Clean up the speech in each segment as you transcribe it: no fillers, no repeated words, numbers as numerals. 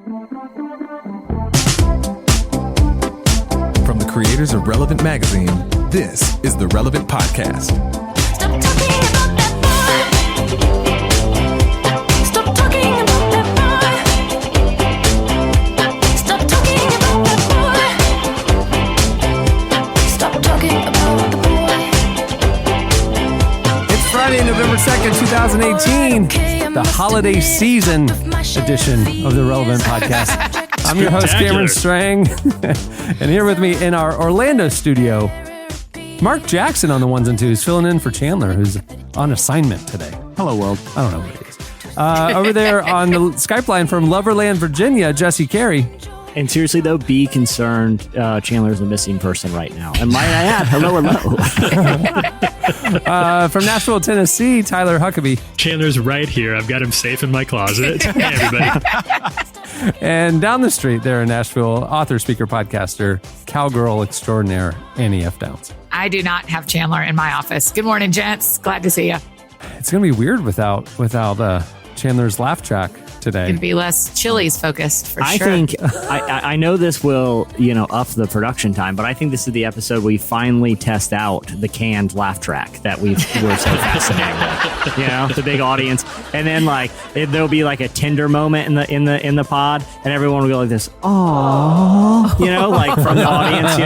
From the creators of Relevant Magazine, this is the Relevant Podcast. Stop talking about that boy. Stop talking about that boy. Stop talking about that boy. Stop talking about the boy. It's Friday, November 2nd, 2018, the holiday season edition of the Relevant Podcast. I'm your host, Cameron Strang, and here with me in our Orlando studio, Mark Jackson on the ones and twos, filling in for Chandler, who's on assignment today. Hello, world. I don't know what it is. Over there on the Skype line from Loverland, Virginia, Jesse Carey. And seriously, though, be concerned. Chandler's a missing person right now. And might I add, hello. From Nashville, Tennessee, Tyler Huckabee. Chandler's right here. I've got him safe in my closet. Hey, everybody. And down the street there in Nashville, author, speaker, podcaster, cowgirl extraordinaire, Annie F. Downs. I do not have Chandler in my office. Good morning, gents. Glad to see you. It's going to be weird without Chandler's laugh track today. Could be less Chili's focused for I sure. think, I know this will, up the production time, but I think this is the episode we finally test out the canned laugh track that we're so fascinated with. The big audience. And then there'll be like a tender moment in the pod, and everyone will go like this, "Aww," from the audience,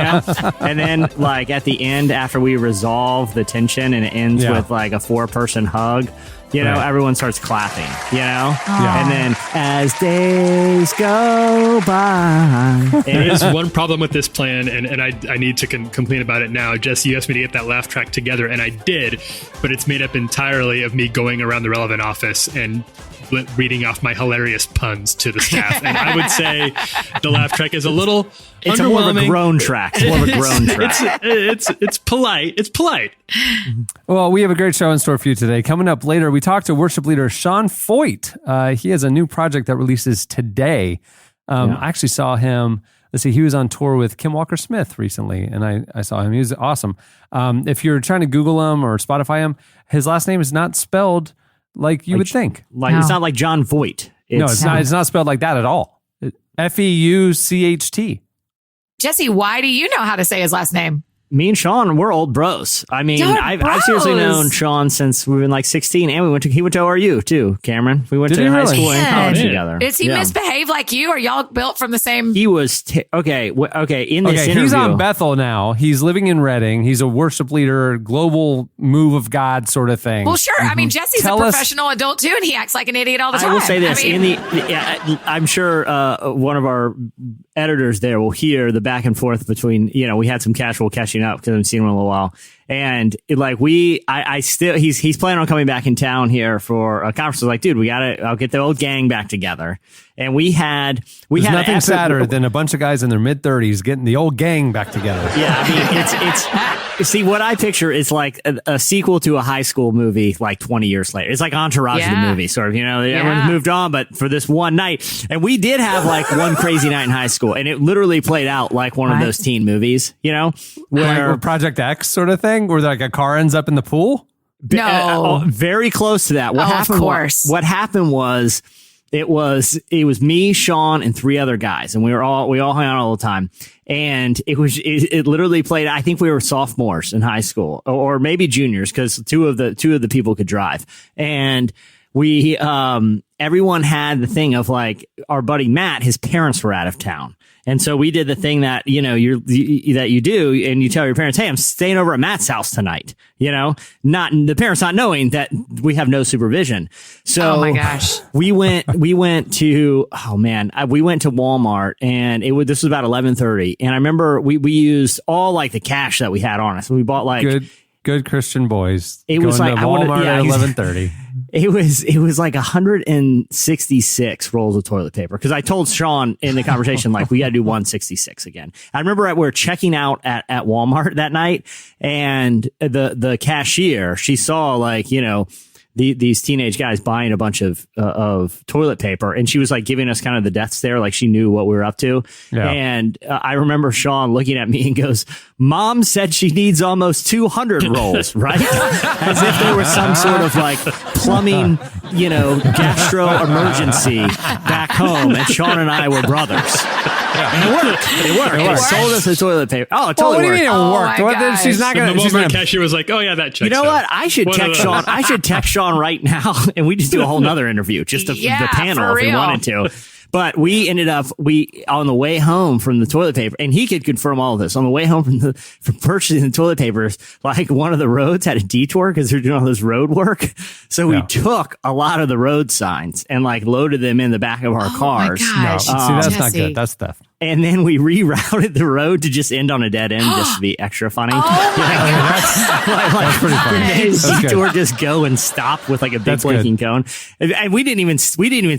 And then at the end, after we resolve the tension and it ends with like a 4-person hug, everyone starts clapping, And then as days go by. There's one problem with this plan, and I need to complain about it now. Jesse, you asked me to get that laugh track together, and I did, but it's made up entirely of me going around the Relevant office and reading off my hilarious puns to the staff. And I would say the laugh track is a little It's underwhelming. more of a groan track. It's more of a groan track. It's polite. It's polite. Well, we have a great show in store for you today. Coming up later, we talked to worship leader Sean Feucht. He has a new project that releases today. I actually saw him. Let's see, he was on tour with Kim Walker-Smith recently, and I saw him. He was awesome. If you're trying to Google him or Spotify him, his last name is not spelled like you would think. It's not like John Voight. It's not spelled like that at all. Feucht. Jesse, why do you know how to say his last name? Me and Sean, we're old bros. I mean, I've seriously known Sean since we were 16, and he went to ORU too, Cameron. We went to high school and college together. Does he misbehave like you? Are y'all built from the same? He was okay. In this interview, he's on Bethel now. He's living in Redding. He's a worship leader, global move of God sort of thing. Well, sure. I mean, Jesse's a professional adult too, and he acts like an idiot all the time. I will say this: I'm sure one of our editors there will hear the back and forth between. We had some casual catching up because I haven't seen him in a little while. And he's planning on coming back in town here for a conference. Like, dude, I'll get the old gang back together. And There's nothing sadder than a bunch of guys in their mid-30s getting the old gang back together. Yeah, I mean, see, what I picture is like a sequel to a high school movie, like 20 years later. It's like Entourage, the movie, sort of, everyone's moved on, but for this one night. And we did have like one crazy night in high school, and it literally played out like one of those teen movies, where Project X sort of thing, where like a car ends up in the pool. No, very close to that. Of course. What happened was, it was me, Sean, and 3 other guys, and we all hung out all the time. And it literally played. I think we were sophomores in high school, or maybe juniors, because two of the people could drive. And we everyone had the thing of like our buddy Matt, his parents were out of town. And so we did the thing that, that you do, and you tell your parents, hey, I'm staying over at Matt's house tonight, not the parents not knowing that we have no supervision. So oh my gosh, we went to Walmart, and this was about 11:30. And I remember we used all like the cash that we had on us. We bought like good Christian boys. It was like Walmart at 11:30. It was like 166 rolls of toilet paper, because I told Sean in the conversation, like, we got to do 166 again. I remember we were checking out at Walmart that night, and the cashier, she saw like, these teenage guys buying a bunch of toilet paper, and she was like giving us kind of the death stare, like she knew what we were up to. Yeah. And I remember Sean looking at me and goes, "Mom said she needs almost 200 rolls," right? As if there was some sort of like plumbing, gastro emergency back home, and Sean and I were brothers. And it worked. It sold us the toilet paper. Oh, it totally what do you worked. mean it Oh worked? my What, gosh. she's not going The to. moment cashier was like, "Oh yeah, that checks." You know out." what? I should One of text those. Sean. I should text Sean right now, and we just do a whole nother interview, just Yeah, the panel for if we real. wanted to. But we ended up on the way home from the toilet paper, and he could confirm all of this. On the way home from purchasing the toilet papers, like one of the roads had a detour because they're doing all this road work. So we took a lot of the road signs and like loaded them in the back of our cars. My gosh. See, that's not Jesse. good. That's theft. And then we rerouted the road to just end on a dead end, just to be extra funny. Oh my gosh. That's pretty funny. That's good. Detour just go and stop with like a big That's blinking cone. And we didn't even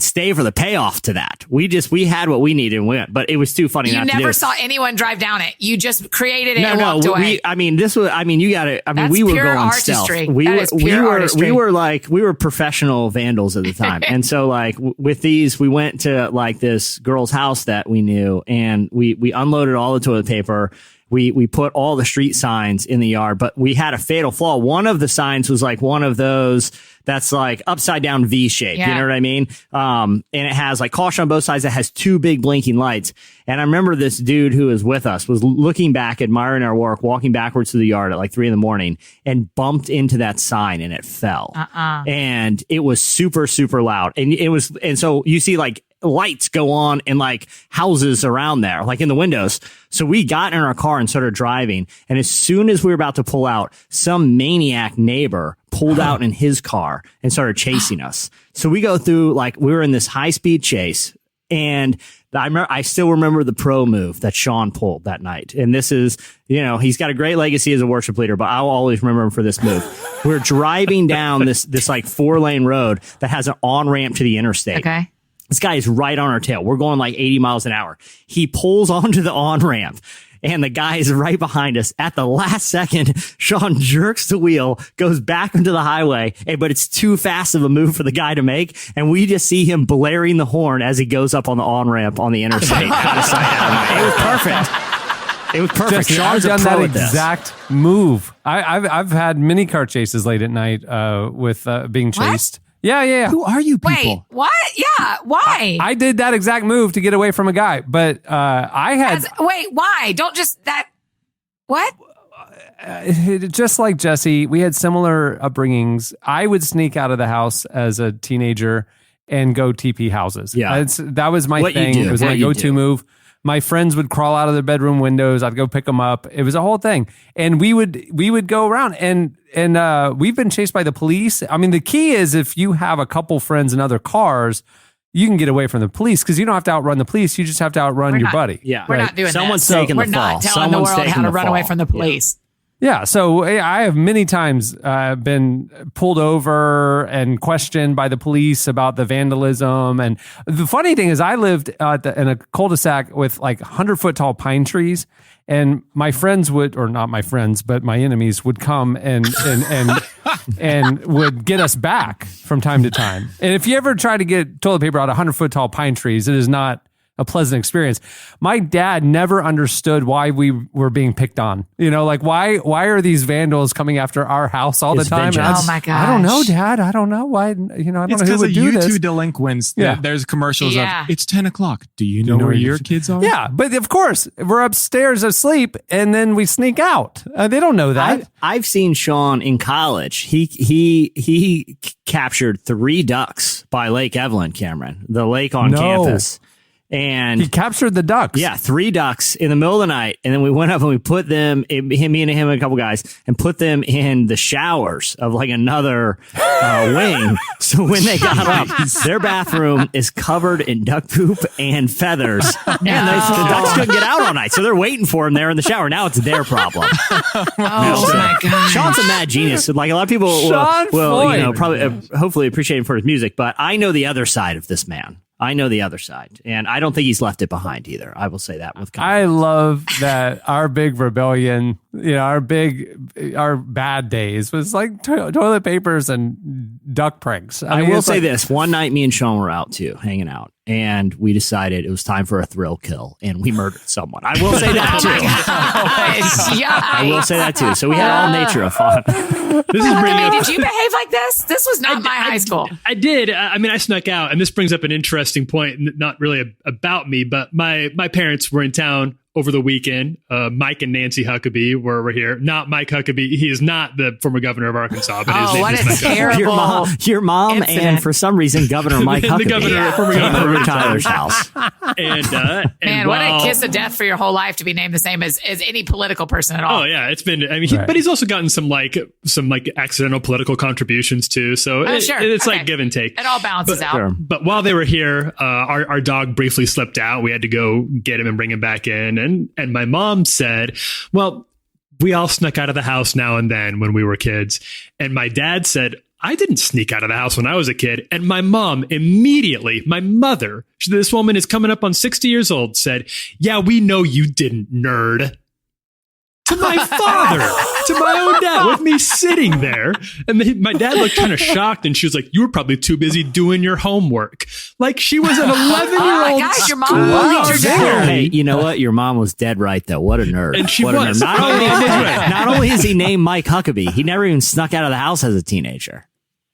stay for the payoff to that. We had what we needed and went, but it was too funny You not to do. never saw anyone drive down it. You just created it and No, walked away. you got to, That's we were pure going artistry. stealth. That is pure artistry. We were professional vandals at the time. And so like with these, we went to like this girl's house that we knew, and we unloaded all the toilet paper. We put all the street signs in the yard, but we had a fatal flaw. One of the signs was like one of those that's like upside down V shape. Yeah. You know what I mean? And it has like caution on both sides. It has two big blinking lights. And I remember this dude who was with us was looking back, admiring our work, walking backwards to the yard at like 3 a.m. and bumped into that sign, and it fell. And it was super, super loud. And so you see like lights go on in like houses around there, like in the windows. So we got in our car and started driving. And as soon as we were about to pull out, some maniac neighbor pulled out in his car and started chasing us. So we go through, like, we were in this high speed chase. And I still remember the pro move that Sean pulled that night. And this is, he's got a great legacy as a worship leader, but I'll always remember him for this move. We're driving down this like 4-lane road that has an on-ramp to the interstate. Okay. This guy is right on our tail. We're going like 80 miles an hour. He pulls onto the on-ramp, and the guy is right behind us. At the last second, Sean jerks the wheel, goes back onto the highway, but it's too fast of a move for the guy to make. And we just see him blaring the horn as he goes up on the on-ramp on the interstate. Out of sight, out of mind. It was perfect. It was perfect. Jesse, I've Sean's a done pro that at this. exact move. I've had mini car chases late at night with being chased. Yeah. Who are you people? Wait, what? Yeah, why? I did that exact move to get away from a guy, but I had Wait, why? Don't just that. What? just like Jesse, we had similar upbringings. I would sneak out of the house as a teenager and go TP houses. Yeah. That was my What you thing. do, It was what my you go-to do. move. My friends would crawl out of their bedroom windows. I'd go pick them up. It was a whole thing. And we would go around and we've been chased by the police. I mean, the key is if you have a couple friends in other cars, you can get away from the police because you don't have to outrun the police. You just have to outrun your not- buddy. Yeah. We're not doing Someone's that. taking We're the not fall. telling the Someone's world how taking to the run away fall. from the police. Yeah, so I have many times been pulled over and questioned by the police about the vandalism. And the funny thing is I lived in a cul-de-sac with like 100-foot tall pine trees. And my friends would, or not my friends, but my enemies would come and would get us back from time to time. And if you ever try to get toilet paper out of 100-foot tall pine trees, it is not a pleasant experience. My dad never understood why we were being picked on. Like why are these vandals coming after our house all It's the time? And vengeance. Oh my I don't know, gosh. Dad. I don't know why. I don't It's know who because would of do you this. two delinquents. Yeah. There's commercials Yeah. of, it's 10 o'clock. Do you know where your kids are? Yeah, but of course we're upstairs asleep, and then we sneak out. They don't know that. I've seen Sean in college. He captured 3 ducks by Lake Evelyn, Cameron, the lake on No. campus. And He captured the ducks. yeah, 3 ducks in the middle of the night. And then we went up and we put them, me and him and a couple guys, and put them in the showers of like another wing. So when they got up, their bathroom is covered in duck poop and feathers. And the ducks couldn't get out all night. So they're waiting for him there in the shower. Now it's their problem. Oh my god. Sean's a mad genius. Like a lot of people Sean will Feucht. probably hopefully appreciate him for his music, but I know the other side of this man. I know the other side, and I don't think he's left it behind either. I will say that with confidence. I love that our big rebellion our bad days was like toilet papers and duck pranks. I will say this. One night, me and Sean were out too, hanging out, and we decided it was time for a thrill kill, and we murdered someone. I will say that too. I will say that too. So we had all nature of fun. This is brilliant. Did you behave like this? This was not my high school. I did. I mean, I snuck out, and this brings up an interesting point, not really about me, but my parents were in town over the weekend. Mike and Nancy Huckabee were here. Not Mike Huckabee. He is not the former governor of Arkansas, but his name is Mike terrible your mom incident. And for some reason, Governor Mike Huckabee former governor over Tyler's house. And Man, what a kiss of death for your whole life to be named the same as any political person at all. Oh yeah, it's been. I mean, but he's also gotten some accidental political contributions too. So it's like give and take. It all balances out. Sure. But while they were here, our dog briefly slipped out. We had to go get him and bring him back in. And my mom said, well, we all snuck out of the house now and then when we were kids. And my dad said, I didn't sneak out of the house when I was a kid. And my mom immediately, my mother, this woman is coming up on 60 years old, said, yeah, we know you didn't, nerd. To my father, to my own dad, with me sitting there. And my dad looked kind of shocked, and she was like, you were probably too busy doing your homework. Like she was an 11-year-old. Gosh, your mom bullied your dad. Hey, you know what? Your mom was dead right, though. What a nerd. And she what was. A nerd. Not only is he named Mike Huckabee, he never even snuck out of the house as a teenager.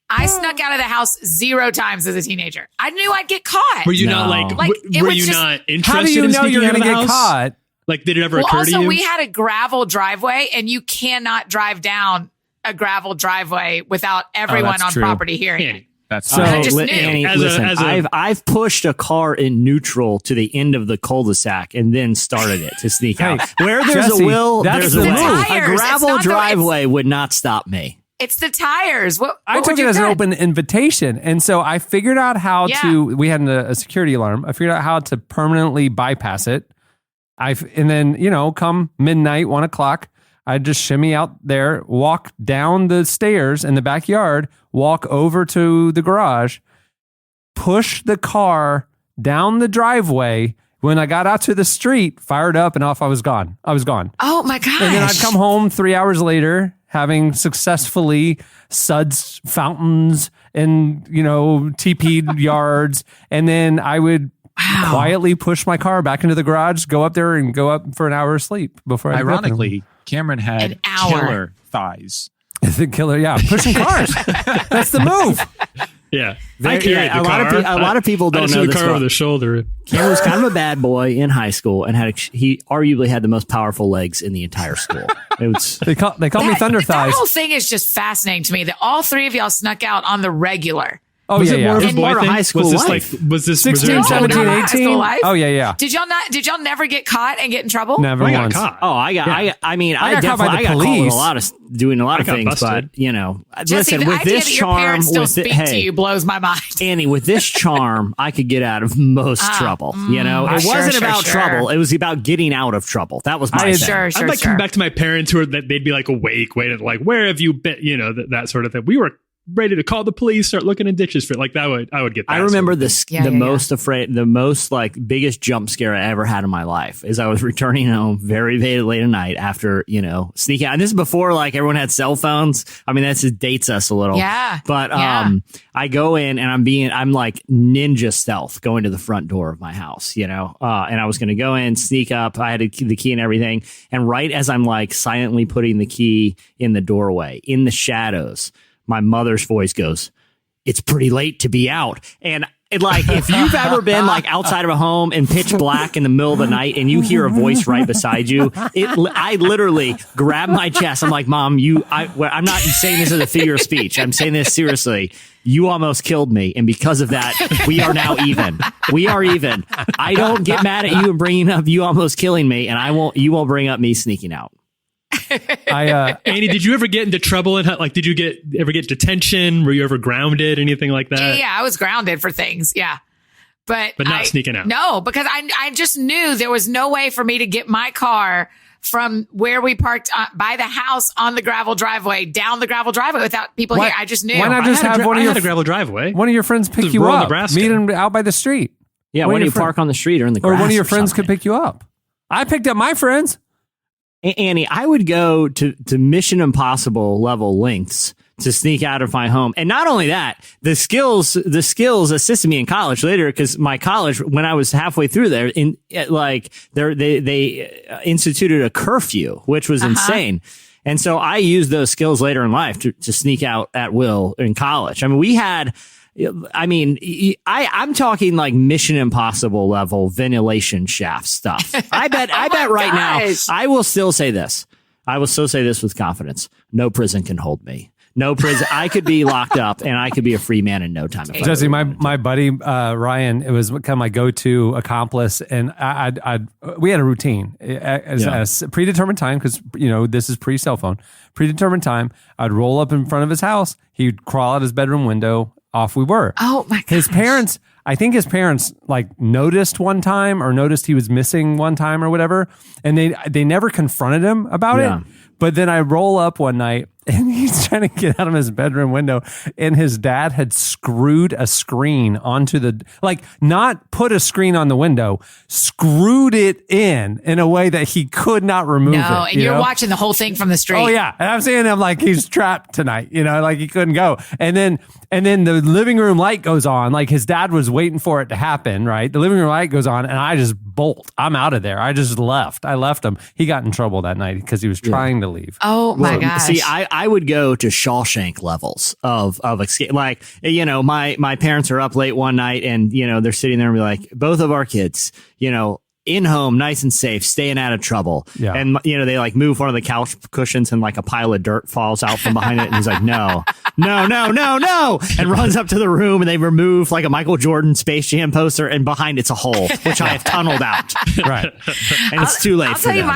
I snuck out of the house 0 times as a teenager. I knew I'd get caught. Were you not were you not interested how do you in know sneaking you're out going of to the get house? caught? Like, did it ever Well, occur to also, you? we had a gravel driveway, and you cannot drive down a gravel driveway without everyone on true. property hearing it. Annie, That's So- I just knew. Annie, As a- listen, I've pushed a car in neutral to the end of the cul-de-sac and then started it to sneak out. Where there's Jesse, a will, that's there's a the way. move. A Tires. It's gravel not the- driveway would not stop me. It's the tires. What I would took you it as an have open invitation. And so I figured out how Yeah. to, we had a security alarm. I figured out how to permanently bypass it. And then, come midnight, 1 o'clock, I'd just shimmy out there, walk down the stairs in the backyard, walk over to the garage, push the car down the driveway. When I got out to the street, fired up, and off I was gone. Oh my gosh. And then I'd come home 3 hours later, having successfully suds fountains and, TP'd yards. And then I would quietly push my car back into the garage, go up there and go up for an hour of sleep before I ironically, Cameron had An hour. killer thighs. the killer, pushing cars. That's the move. yeah. I carried the a car. lot of people I don't just know threw the this. car over the shoulder. Cameron was kind of a bad boy in high school and he arguably had the most powerful legs in the entire school. It was They call me Thunder That Thighs. whole thing is just fascinating to me that all 3 of y'all snuck out on the regular. Oh, Was yeah, it yeah. more of a In boy more thing? high school was this life. was this 16, was there- 17, No, high school 18. life. Oh, yeah. Did y'all never get caught and get in trouble? Never I got once. caught. Oh, I got got caught by the got called police. doing a lot of I got things, busted. but Jesse, listen, the with idea this that your charm, parents still speak to hey, you blows my mind. Annie, with this charm, I could get out of most trouble. It sure, wasn't sure, about sure. trouble; it was about getting out of trouble. That was my thing. Sure, I'd like come back to my parents who they'd be like awake, waiting, like, where have you been? That sort of thing. We were ready to call the police, start looking in ditches for it. Like that I would get that. I remember sort of thing. the most biggest jump scare I ever had in my life is I was returning home very, very late at night after, sneaking out. And this is before everyone had cell phones. I mean, that just dates us a little. Yeah. But, Yeah. I go in and I'm like ninja stealth going to the front door of my house, and I was going to go in, sneak up. I had the key and everything. And right as I'm silently putting the key in the doorway in the shadows, my mother's voice goes, "It's pretty late to be out." And if you've ever been outside of a home in pitch black in the middle of the night and you hear a voice right beside you, I literally grab my chest. I'm like, "Mom, I'm not saying this as a figure of speech. I'm saying this seriously. You almost killed me. And because of that, we are now even. We are even. I don't get mad at you and bringing up you almost killing me. And you won't bring up me sneaking out." Andy, did you ever get into trouble? And did you ever get detention? Were you ever grounded? Anything like that? Yeah, I was grounded for things. Yeah. But not sneaking out. No, because I just knew there was no way for me to get my car from where we parked by the house on the gravel driveway down the gravel driveway without people here. I just knew. Why not just have I had a gravel driveway. one of your friends pick This is you rural up, Nebraska. meet him out by the street? Yeah, One when of you your park on the street or in the grass. Or one of your friends something. could pick you up. I picked up my friends. Annie, I would go to Mission Impossible level lengths to sneak out of my home. And not only that, the skills assisted me in college later, because my college, when I was halfway through there, they instituted a curfew, which was insane. And so I used those skills later in life to sneak out at will in college. I mean, I'm talking like Mission Impossible level ventilation shaft stuff. I bet right now, I will still say this. I will still say this with confidence. No prison can hold me. No prison. I could be locked up and I could be a free man in no time. Jesse, my buddy, Ryan, it was kind of my go-to accomplice. And we had a routine as a predetermined time, because, this is pre-cell phone, predetermined time. I'd roll up in front of his house. He'd crawl out his bedroom window. Off we were. Oh my gosh. I think his parents like noticed one time, or noticed he was missing one time or whatever. And they never confronted him about it. But then I roll up one night and he's trying to get out of his bedroom window, and his dad had screwed a screen onto not put a screen on the window, screwed it in a way that he could not remove it. No, and you're watching the whole thing from the street. Oh yeah. And I'm seeing him like he's trapped tonight, like he couldn't go. And then the living room light goes on, like his dad was waiting for it to happen, right? The living room light goes on and I just bolt. I'm out of there. I just left. I left him. He got in trouble that night because he was trying to leave. Oh my gosh. See, I would go to Shawshank levels of escape. Like, my parents are up late one night and, they're sitting there and be like, both of our kids, in home, nice and safe, staying out of trouble. Yeah. And, they like move one of the couch cushions and like a pile of dirt falls out from behind it. And he's like, no, and runs up to the room, and they remove like a Michael Jordan Space Jam poster, and behind it's a hole, which I have tunneled out. Right. And it's too late. I'll tell you,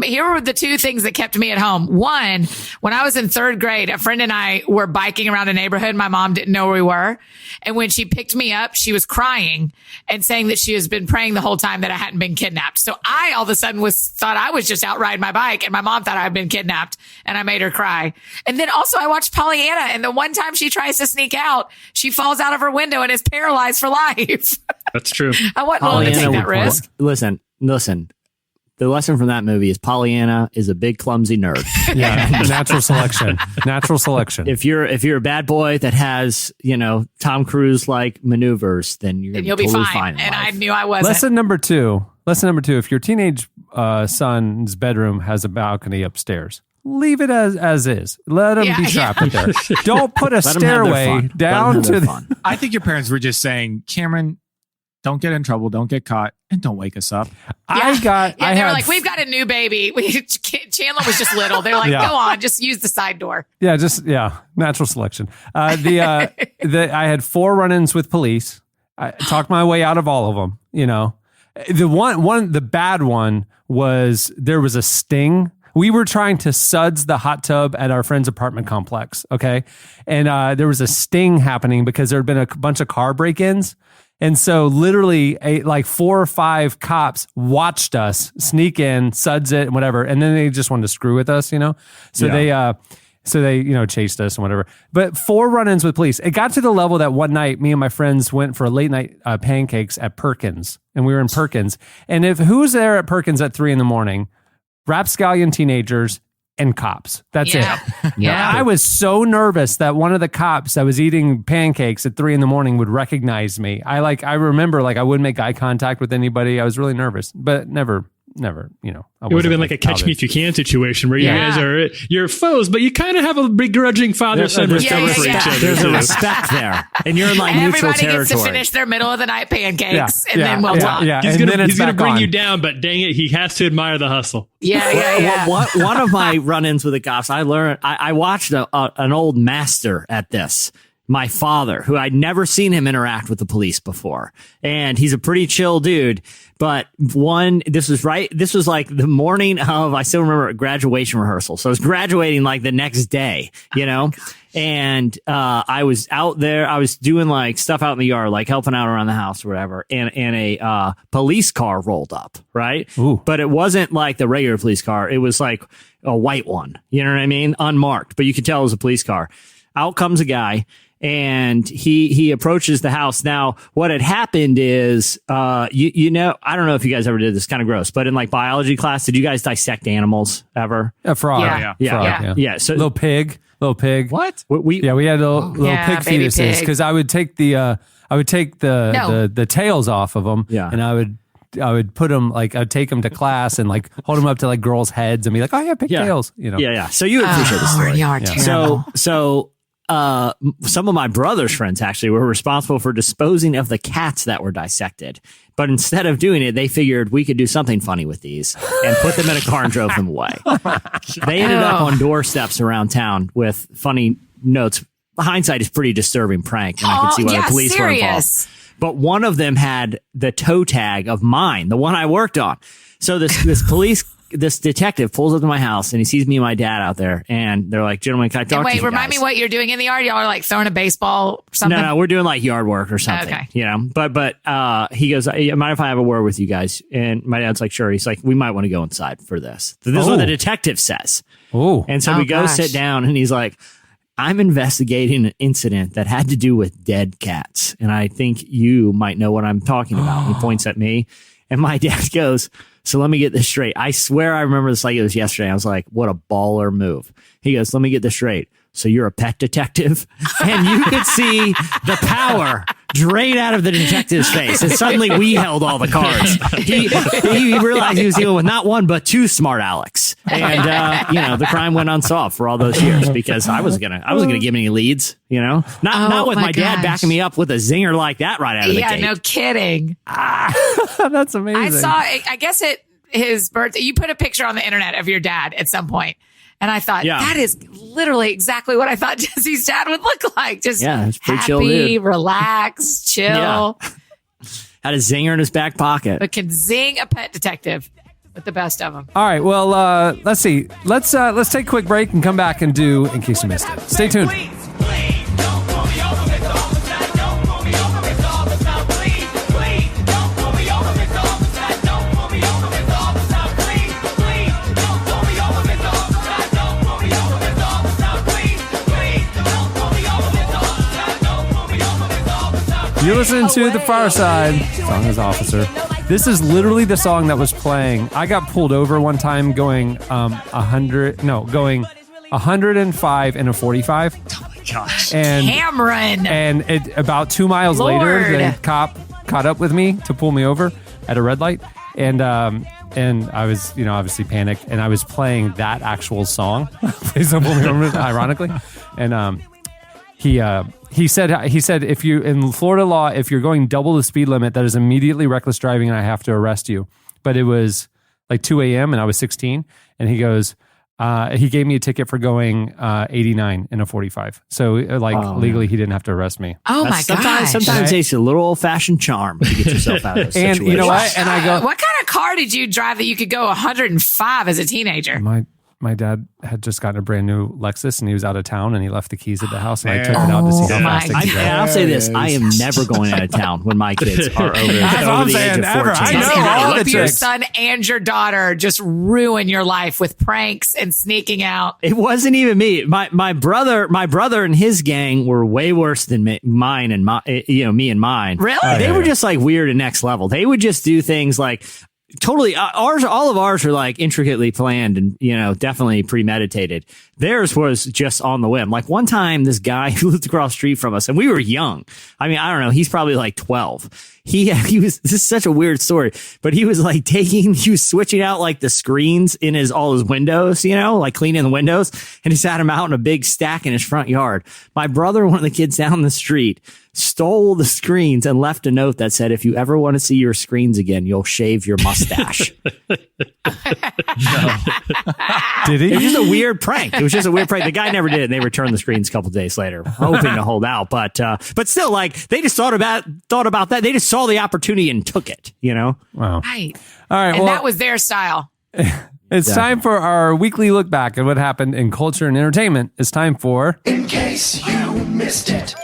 here were the two things that kept me at home. One, when I was in third grade, a friend and I were biking around a neighborhood. My mom didn't know where we were. And when she picked me up, she was crying and saying that she has been praying the whole time that I hadn't been kidnapped. So I all of a sudden thought I was just out riding my bike, and my mom thought I'd been kidnapped, and I made her cry. And then also I watched Pollyanna, and the one time she tries to sneak out, she falls out of her window and is paralyzed for life. That's true. I wasn't willing to take that risk. Listen. The lesson from that movie is Pollyanna is a big clumsy nerd. Yeah, natural selection. If you're a bad boy that has Tom Cruise like maneuvers, then you'll totally be fine. And I knew I wasn't. Lesson number two. If your teenage son's bedroom has a balcony upstairs, leave it as is. Let him be trapped in there. Don't put a stairway down to the. I think your parents were just saying, Cameron, don't get in trouble, don't get caught, and don't wake us up. They were like, we've got a new baby. Chandler was just little. They're like, go on, just use the side door. Natural selection. I had 4 run-ins with police. I talked my way out of all of them. The bad one was there was a sting. We were trying to suds the hot tub at our friend's apartment complex. Okay. And there was a sting happening because there had been a bunch of car break-ins. And so literally 4 or 5 cops watched us sneak in, suds it and whatever. And then they just wanted to screw with us, So they chased us and whatever. But 4 run-ins with police. It got to the level that one night, me and my friends went for late night pancakes at Perkins, and we were in Perkins. And who's there at Perkins at 3 a.m? Rapscallion teenagers and cops. That's it. Yeah. I was so nervous that one of the cops that was eating pancakes at 3 a.m. would recognize me. I remember I wouldn't make eye contact with anybody. I was really nervous, but never, it would have been like a catch me if you can situation where you guys are you're foes, but you kind of have a begrudging father-son respect for each other. There's a respect there, and you're in neutral territory. Everybody gets to finish their middle of the night pancakes, and then we'll talk. Yeah. He's gonna bring you down, but dang it, he has to admire the hustle. Yeah. One of my run-ins with the cops, I learned. I watched an old master at this. My father, who I'd never seen him interact with the police before. And he's a pretty chill dude. But this was like the morning of, I still remember, a graduation rehearsal. So I was graduating like the next day, and I was out there. I was doing stuff out in the yard, like helping out around the house or whatever. And a police car rolled up, right? Ooh. But it wasn't like the regular police car. It was like a white one. You know what I mean? Unmarked, but you could tell it was a police car. Out comes a guy, and he approaches the house. Now, what had happened is, you know, I don't know if you guys ever did this, kind of gross, but in like biology class, did you guys dissect animals ever? A frog. Yeah. Frog, Yeah. So little pig. What? We had little pig baby fetuses pig. because I would take the tails off of them, and I would put them I'd take them to class and like hold them up to like girls' heads and be like, oh yeah, pigtails, you know. Yeah. So you would appreciate the story. You are terrible. So some of my brother's friends actually were responsible for disposing of the cats that were dissected. But instead of doing it, they figured we could do something funny with these and put them in a car and drove them away. They ended up on doorsteps around town with funny notes. Hindsight is pretty disturbing prank, and I can see why the police were involved. But one of them had the toe tag of mine, the one I worked on. So this detective pulls up to my house and he sees me and my dad out there, and they're like, "Gentlemen, can I talk to you guys?" Remind me what you're doing in the yard. Y'all are like throwing a baseball or something? No, we're doing like yard work or something. Okay. You know, but he goes, "Hey, mind if I have a word with you guys?" And my dad's like, "Sure." He's like, "We might want to go inside for this." So this is what the detective says. Oh. And so we go sit down, and he's like, "I'm investigating an incident that had to do with dead cats, and I think you might know what I'm talking about." And he points at me, and my dad goes, "So let me get this straight. I swear I remember this like it was yesterday." I was like, what a baller move. He goes, "Let me get this straight. So you're a pet detective?" And you could see the power drain out of the detective's face. And suddenly we held all the cards. He realized he was dealing with not one, but two smart Alex. And, you know, the crime went unsolved for all those years because I wasn't going to give any leads, you know, not with my dad backing me up with a zinger like that right out of the gate. Yeah, no kidding. That's amazing. I saw, I guess his birthday, you put a picture on the internet of your dad at some point. And I thought, that is literally exactly what I thought Jesse's dad would look like. Just it's pretty happy, chill dude. relaxed, chill. Had a zinger in his back pocket. But can zing a pet detective with the best of them. All right, well, let's see. Let's take a quick break and come back and do In Case You Missed It. Stay tuned. You're listening to The Far Side. Song is Officer. This is literally the song that was playing. I got pulled over one time going 105 in a 45. Oh my gosh. And Cameron. And about 2 miles later, the cop caught up with me to pull me over at a red light. And I was, obviously panicked, and I was playing that actual song. Please don't pull me over, ironically. And he said if you in Florida law, if you're going double the speed limit, that is immediately reckless driving, and I have to arrest you. But it was like 2 a.m. and I was 16, and he goes, he gave me a ticket for going 89 in a 45. So legally, he didn't have to arrest me. Oh my gosh! Sometimes it's a little old-fashioned charm to get yourself out of those and situations. you know what? And I go, what kind of car did you drive that you could go 105 as a teenager? My dad had just gotten a brand new Lexus, and he was out of town, and he left the keys at the house, and I took it out to see how fast it could go. I'll say this: I am never going out of town when my kids are over the age of 14. I hope your son and your daughter just ruin your life with pranks and sneaking out. It wasn't even me. My brother and his gang were way worse than mine and me and mine. Really? They were just like weird and next level. They would just do things like. Totally. All of ours were like intricately planned and, definitely premeditated. Theirs was just on the whim. Like one time, this guy who lived across the street from us, and we were young. I mean, I don't know. He's probably like 12. He was, this is such a weird story, but he was like he was switching out like the screens in all his windows, like cleaning the windows, and he sat him out in a big stack in his front yard. My brother, one of the kids down the street, stole the screens and left a note that said, "If you ever want to see your screens again, you'll shave your mustache." Did he? It was just a weird prank. The guy never did it, and they returned the screens a couple days later, hoping to hold out. But still, like they just thought about that. They just saw the opportunity and took it. Wow. Right. All right. And that was their style. It's time for our weekly look back at what happened in culture and entertainment. It's time for In Case You Missed It.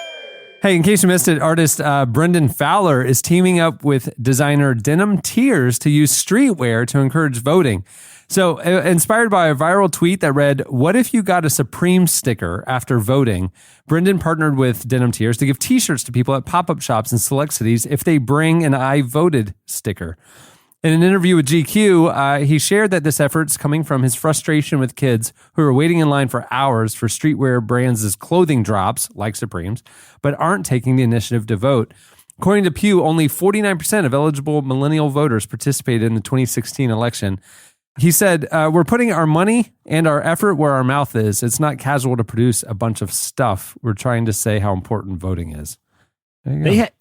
Hey, in case you missed it, artist Brendan Fowler is teaming up with designer Denim Tears to use streetwear to encourage voting. So, inspired by a viral tweet that read, "What if you got a Supreme sticker after voting?" Brendan partnered with Denim Tears to give t-shirts to people at pop-up shops in select cities if they bring an "I voted" sticker. In an interview with GQ, he shared that this effort's coming from his frustration with kids who are waiting in line for hours for streetwear brands' clothing drops, like Supreme's, but aren't taking the initiative to vote. According to Pew, only 49% of eligible millennial voters participated in the 2016 election. He said, "We're putting our money and our effort where our mouth is. It's not casual to produce a bunch of stuff. We're trying to say how important voting is."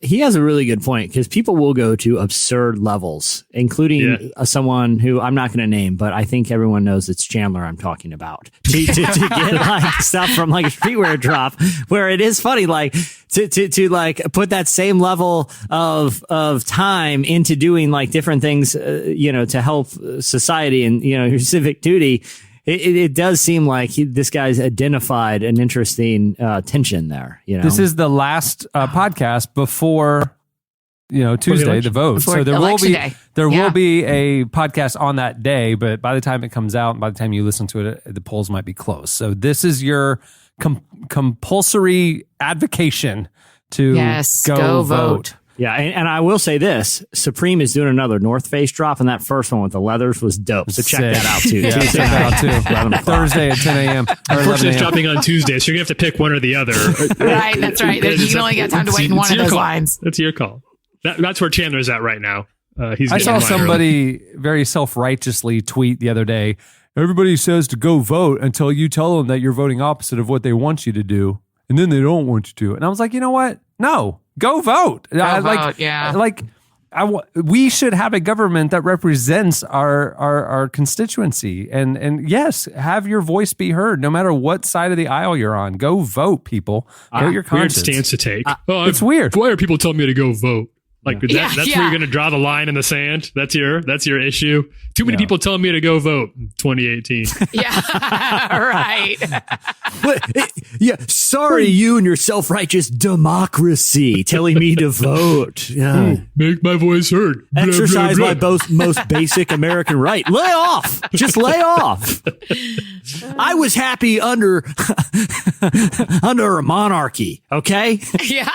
He has a really good point because people will go to absurd levels, including someone who I'm not going to name, but I think everyone knows it's Chandler I'm talking about to get like stuff from like a streetwear drop where it is funny, like to like put that same level of time into doing like different things, to help society and, your civic duty. It does seem like this guy's identified an interesting tension there. This is the last podcast before Tuesday, the vote. Before so there will be a podcast on that day, but by the time it comes out, and by the time you listen to it, the polls might be closed. So this is your compulsory advocation to go vote. Yeah, and I will say this: Supreme is doing another North Face drop, and that first one with the leathers was dope. So check that out too. Check that out too. Thursday at 10 a.m. Unfortunately, it's dropping on Tuesday, so you're gonna have to pick one or the other. Right, that's right. You can only get time to wait in one of those lines. That's your call. That's where Chandler's at right now. I saw somebody very self-righteously tweet the other day. Everybody says to go vote until you tell them that you're voting opposite of what they want you to do, and then they don't want you to. And I was like, you know what? No. Go vote. We should have a government that represents our constituency, and yes, have your voice be heard, no matter what side of the aisle you're on. Go vote, people. Vote your conscience. Weird stance to take. It's weird. Why are people telling me to go vote? That's where you're going to draw the line in the sand. That's your issue. Too many people telling me to go vote in 2018. Yeah, right. Sorry, you and your self-righteous democracy telling me to vote. Yeah. Make my voice heard. Exercise my most basic American right. Lay off. Just lay off. I was happy under a monarchy. Okay. Yeah.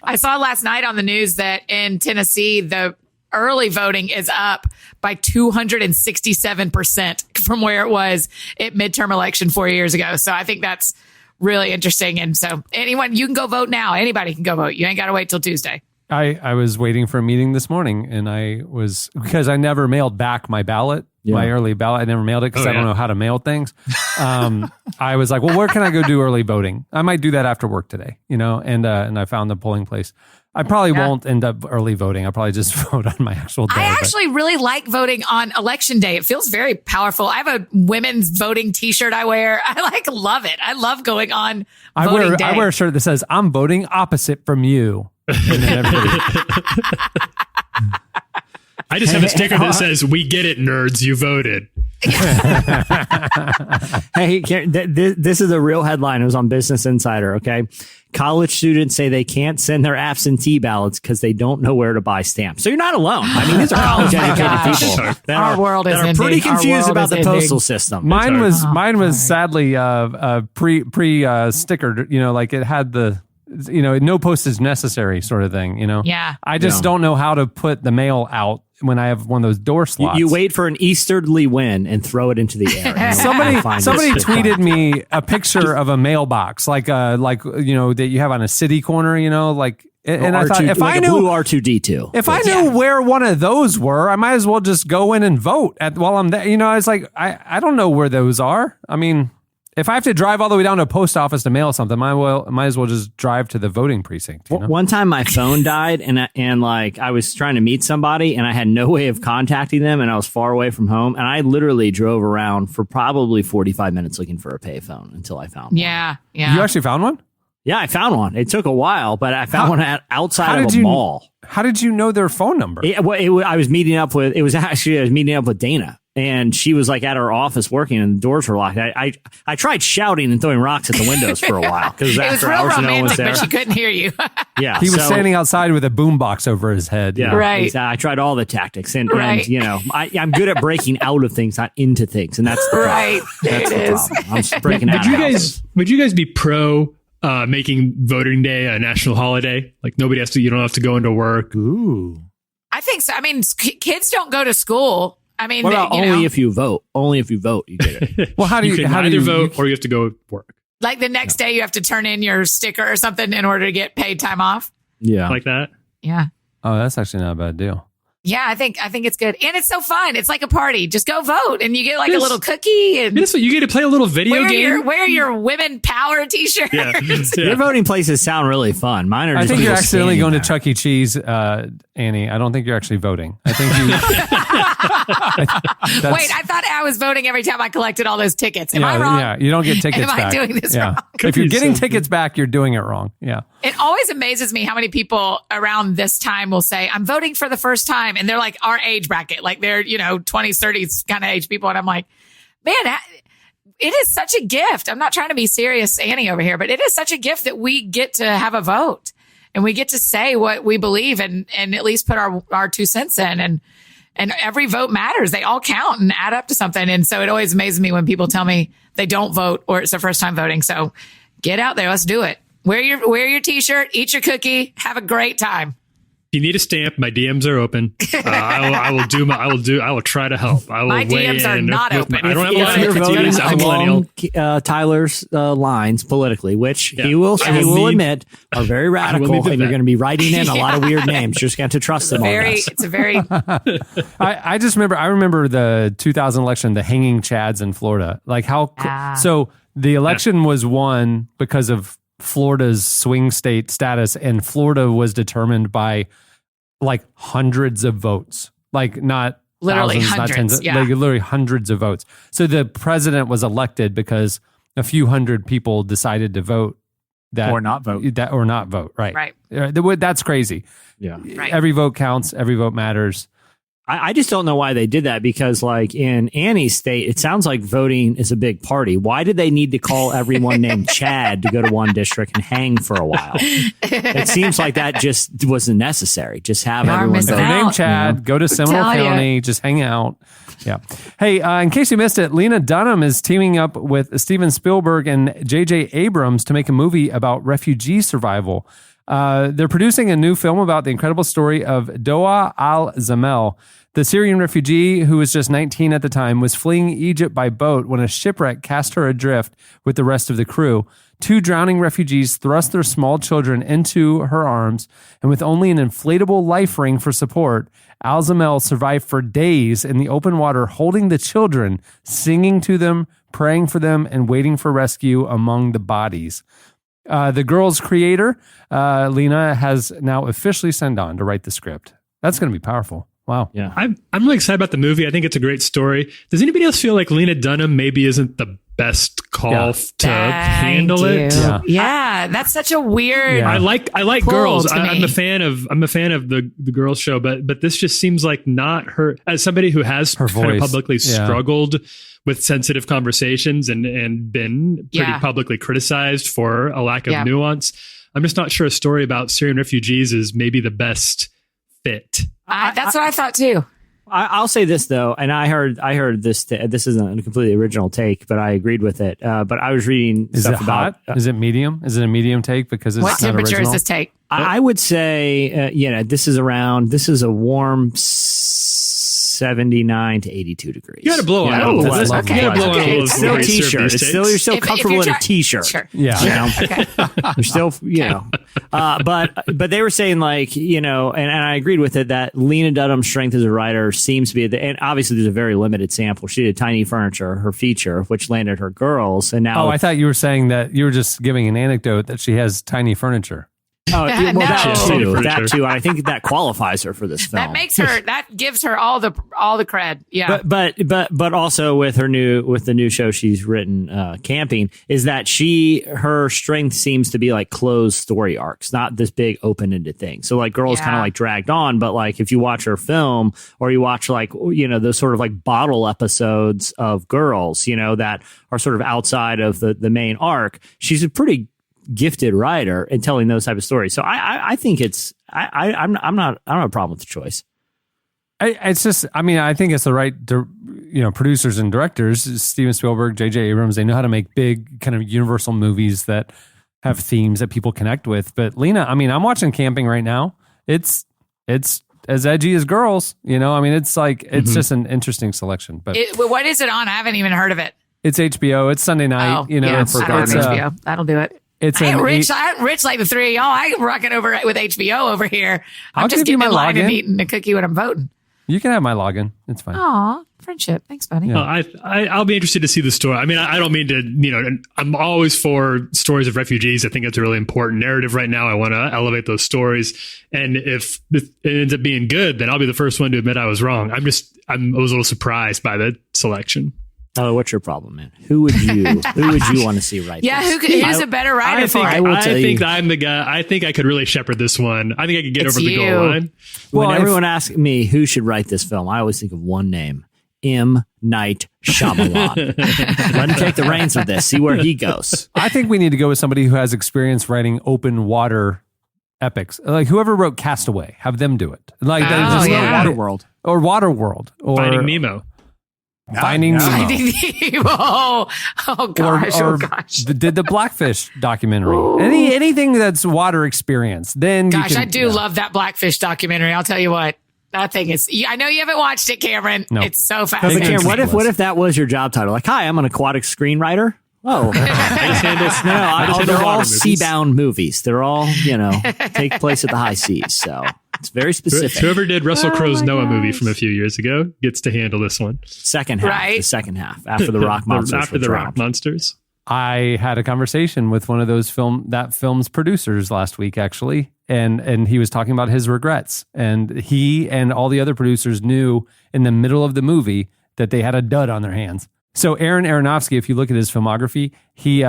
I saw last night on the news that in Tennessee, the early voting is up by 267% from where it was at midterm election 4 years ago. So I think that's really interesting. And so you can go vote now. Anybody can go vote. You ain't got to wait till Tuesday. I was waiting for a meeting this morning, and because I never mailed back my ballot. My early ballot. I never mailed it because I don't know how to mail things. I was like, well, where can I go do early voting? I might do that after work today, and I found the polling place. I probably won't end up early voting. I'll probably just vote on my actual day. I actually really like voting on election day. It feels very powerful. I have a women's voting t-shirt I wear. I love it. I love going on voting day. I wear a shirt that says, "I'm voting opposite from you." And then I just have a sticker that says, "We get it, nerds. You voted." Hey, this is a real headline. It was on Business Insider. Okay. College students say they can't send their absentee ballots because they don't know where to buy stamps. So you're not alone. I mean, these are college educated people Our world is are pretty confused about the postal system. Mine was sadly pre stickered. Like it had the no postage necessary sort of thing. Yeah. I just don't know how to put the mail out when I have one of those door slots. You wait for an easterly wind and throw it into the air. Somebody tweeted me a picture of a mailbox, that you have on a city corner, and I thought if I knew blue R2D2, if I knew where one of those were, I might as well just go in and vote while I'm there. I was like, I don't know where those are. I mean, if I have to drive all the way down to a post office to mail something, I might as well just drive to the voting precinct. One time my phone died and I was trying to meet somebody and I had no way of contacting them and I was far away from home and I literally drove around for probably 45 minutes looking for a payphone until I found one. Yeah. You actually found one? Yeah, I found one. It took a while, but I found one outside of a mall. How did you know their phone number? I was meeting up with Dana. and she was like at her office working, and the doors were locked. I tried shouting and throwing rocks at the windows for a while because It was after real hours no one was romantic, there. but she couldn't hear you. Yeah, He was so- standing outside with a boombox over his head. Yeah, Right. exactly. I tried all the tactics, and Right. you know, I'm good at breaking out of things, not into things, and that's the problem. Right. That's There the it is. problem. I'm just breaking out. Would you guys be pro making voting day a national holiday? Like nobody has to. You don't have to go into work. Ooh. I think so. I mean, kids don't go to school. I mean, What about you only know, if you vote? Only if you vote, you get it. Well, how do you can how do either you vote or you have to go work like the next day you have to turn in your sticker or something in order to get paid time off. Yeah. like that. Yeah. Oh, that's actually not a bad deal. Yeah, I think it's good. And it's so fun. It's like a party. Just go vote and you get like a Yes. little cookie and Yes, you get to play a little video game. wear your women power t-shirt. Yeah. Your voting places sound really fun. Mine are. I Just think you're people accidentally standing going there. to Chuck E. Cheese, Annie. I don't think you're actually voting. I think you. That's- Wait, I thought I was voting every time I collected all those tickets. Am I yeah, wrong? yeah, you don't get tickets Am I back. doing this yeah. wrong? If you're Cookies getting so tickets back, you're doing it wrong. Yeah. It always amazes me how many people around this time will say, I'm voting for the first time. And they're like our age bracket, like they're, 20s, 30s kind of age people. And I'm like, man, it is such a gift. I'm not trying to be serious, Annie, over here, but it is such a gift that we get to have a vote and we get to say what we believe and at least put our 2 cents in. And every vote matters. They all count and add up to something. And so it always amazes me when people tell me they don't vote or it's their first time voting. So get out there. Let's do it. Wear your t-shirt, eat your cookie, have a great time. If you need a stamp, my DMs are open. I will try to help. I will My weigh DMs are in not with open. I don't have a lot If of you're voting expertise. I'm a millennial. along Tyler's lines politically, which Yeah. he will I will need- admit are very radical, need and the you're vet. going to be writing in a lot of weird names. You're just going to trust them on us. It's a very I just remember the 2000 election, the hanging chads in Florida. Like so the election was won because of Florida's swing state status, and Florida was determined by like hundreds of votes, like not Literally thousands, not hundreds, tens, yeah. like literally hundreds of votes. So the president was elected because a few hundred people decided to vote that Or not vote. or not vote. Right. Right. That's crazy. Yeah. Right. Every vote counts. Every vote matters. I just don't know why they did that because, like, in Annie's state, it sounds like voting is a big party. Why did they need to call everyone named Chad to go to one district and hang for a while? It seems like that just wasn't necessary. Just have Y'all are everyone missing If vote. your name out. Chad, go to Seminole telling ya. County, just hang out. Yeah. Hey, in case you missed it, Lena Dunham is teaming up with Steven Spielberg and J.J. Abrams to make a movie about refugee survival. They're producing a new film about the incredible story of Doa al-Zamel. The Syrian refugee, who was just 19 at the time, was fleeing Egypt by boat when a shipwreck cast her adrift with the rest of the crew. 2 drowning refugees thrust their small children into her arms, and with only an inflatable life ring for support, Al-Zamel survived for days in the open water, holding the children, singing to them, praying for them, and waiting for rescue among the bodies. The girl's creator, Lena, has now officially signed on to write the script. That's going to be powerful. Wow. Yeah. I'm really excited about the movie. I think it's a great story. Does anybody else feel like Lena Dunham maybe isn't the best call to handle Thank it? you. Yeah. Yeah, that's such a weird. Yeah. I like Pull girls. to I'm me. a fan of the girls show, but this just seems like not her. As somebody who has Her kind of voice. publicly Yeah. struggled with sensitive conversations and been pretty Yeah. publicly criticized for a lack of Yeah. nuance, I'm just not sure a story about Syrian refugees is maybe the best fit. That's what I thought too. I'll say this though, and I heard this. This isn't a completely original take, but I agreed with it. But I was reading Is stuff it hot? about. Is it medium? Is it a medium take because it's What not temperature original? is this take? I would say, this is a warm 79 to 82 degrees. You got to blow on Yeah, a little. that's You lovely. got to blow on a Okay. little. It's still a before you serve t-shirt. these It's still, you're takes. still If comfortable you're in a try- t-shirt. Sure. Yeah. You know? Okay. You're still, but they were saying like, and I agreed with it that Lena Dunham's strength as a writer seems to be, and obviously there's a very limited sample. She did Tiny Furniture, her feature, which landed her girls. And now, Oh, I thought you were saying that you were just giving an anecdote that she has tiny furniture. Oh, yeah, well, that No. too. For That sure. too. I think that qualifies her for this film. That makes her. That gives her all the cred. Yeah. But also with the new show she's written, Camping, is that her strength seems to be like closed story arcs, not this big open ended thing. So like Girls kind of like dragged on, but like if you watch her film or you watch like those sort of like bottle episodes of Girls, that are sort of outside of the main arc, she's a pretty gifted writer in telling those type of stories. So I think I don't have a problem with the choice. It's just, I think it's the right, producers and directors, Steven Spielberg, J.J. Abrams, they know how to make big kind of universal movies that have themes that people connect with. But Lena, I'm watching Camping right now. It's as edgy as Girls, it's like, it's just an interesting selection. But what is it on? I haven't even heard of it. it's HBO. It's Sunday night. I don't have HBO. That'll do it. It's I ain't rich like the three of y'all. I ain't rocking over with HBO over here. I'm I'll just give you getting in my line and login. eating a cookie when I'm voting. You can have my login. It's fine. Aw, friendship. Thanks, buddy. Yeah. I'll be interested to see the story. I don't mean to, I'm always for stories of refugees. I think it's a really important narrative right now. I want to elevate those stories. And if it ends up being good, then I'll be the first one to admit I was wrong. I was a little surprised by the selection. Oh, what's your problem, man? Who would you want to see write Yeah, this? who's a better writer for it? will tell you. I'm the guy. I think I could really shepherd this one. I think I could get It's over the you. goal line. When Well, everyone asks me who should write this film, I always think of one name: M. Night Shyamalan. Let him take the reins of this. See where he goes. I think we need to go with somebody who has experience writing open water epics. Like whoever wrote Castaway, have them do it. Like Oh, just yeah. Waterworld. or Waterworld or Finding Nemo. Finding Nemo. Finding Nemo. Oh gosh. Or Oh gosh. did the Blackfish documentary. Anything that's water experience. Then Gosh, you can, I do love that Blackfish documentary. I'll tell you what. That thing is. I know you haven't watched it, Cameron. No. It's so But fascinating. Cameron, what if that was your job title? Like, hi, I'm an aquatic screenwriter. Oh, they're all movies. sea-bound movies. They're all, take place at the high seas. So it's very specific. Whoever did Russell Crowe's Noah movie from a few years ago gets to handle this one. Second half, Right. the second half after the rock monsters. After the rock monsters. I had a conversation with one of those film's producers last week, actually, and he was talking about his regrets. And he and all the other producers knew in the middle of the movie that they had a dud on their hands. So Aaron Aronofsky, if you look at his filmography, he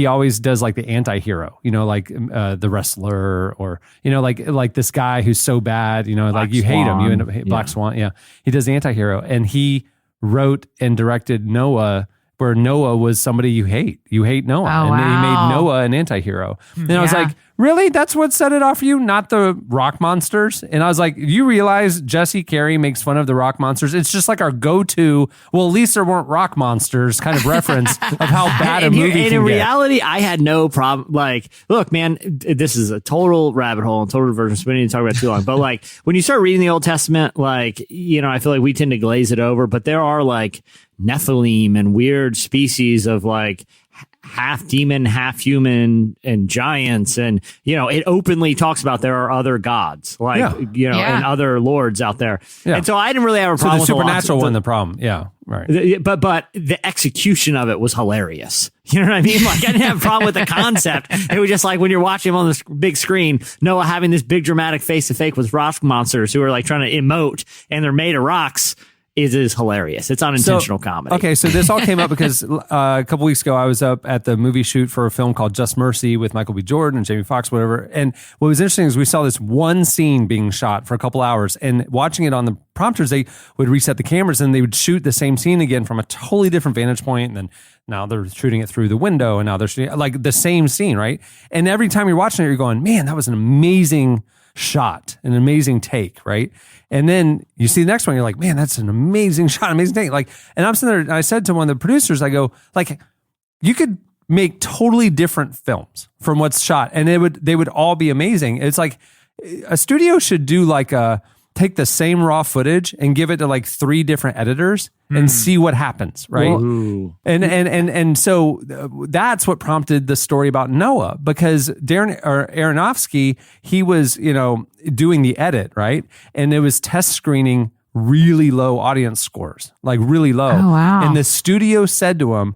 always does like the anti-hero, like the wrestler, or like this guy who's so bad, like you hate him, you end up Black Swan. Yeah, he does the anti-hero, and he wrote and directed Noah, where Noah was somebody you hate. You hate Noah. Oh, and then he wow. made Noah an anti-hero. And I was Yeah. like, really? That's what set it off for you? Not the rock monsters? And I was like, you realize Jesse Carey makes fun of the rock monsters? It's just like our go-to, well, at least there weren't rock monsters kind of reference of how bad a And movie can in get. reality, I had no problem. Like, look, man, this is a total rabbit hole and total diversion. So we don't need to talk about it too long. But like, when you start reading the Old Testament, like, I feel like we tend to glaze it over. But there are like Nephilim and weird species of like half demon, half human, and giants, and it openly talks about there are other gods, like Yeah. and other lords out there. Yeah. And so I didn't really have a So problem the with a lot of supernatural one, the problem. Yeah, right. but the execution of it was hilarious. You know what I mean? Like, I didn't have a problem with the concept. It was just like when you're watching him on this big screen, Noah having this big dramatic face to face with rock monsters who are like trying to emote, and they're made of rocks. Is hilarious. It's unintentional comedy. Okay, so this all came up because a couple weeks ago I was up at the movie shoot for a film called Just Mercy with Michael B. Jordan and Jamie Foxx, whatever. And what was interesting is we saw this one scene being shot for a couple hours, and watching it on the prompters, they would reset the cameras and they would shoot the same scene again from a totally different vantage point. And then now they're shooting it through the window, and now they're shooting like the same scene, right? And every time you're watching it, you're going, man, that was an amazing shot, an amazing take, right? And then you see the next one, you're like, man, that's an amazing shot, amazing take. Like, and I'm sitting there, and I said to one of the producers, I go, like, you could make totally different films from what's shot, and they would all be amazing. It's like a studio should do like take the same raw footage and give it to like 3 different editors and see what happens, right? And so that's what prompted the story about Noah, because Aronofsky, he was, doing the edit, right? And it was test screening really low audience scores, like really low. Oh, wow. And the studio said to him,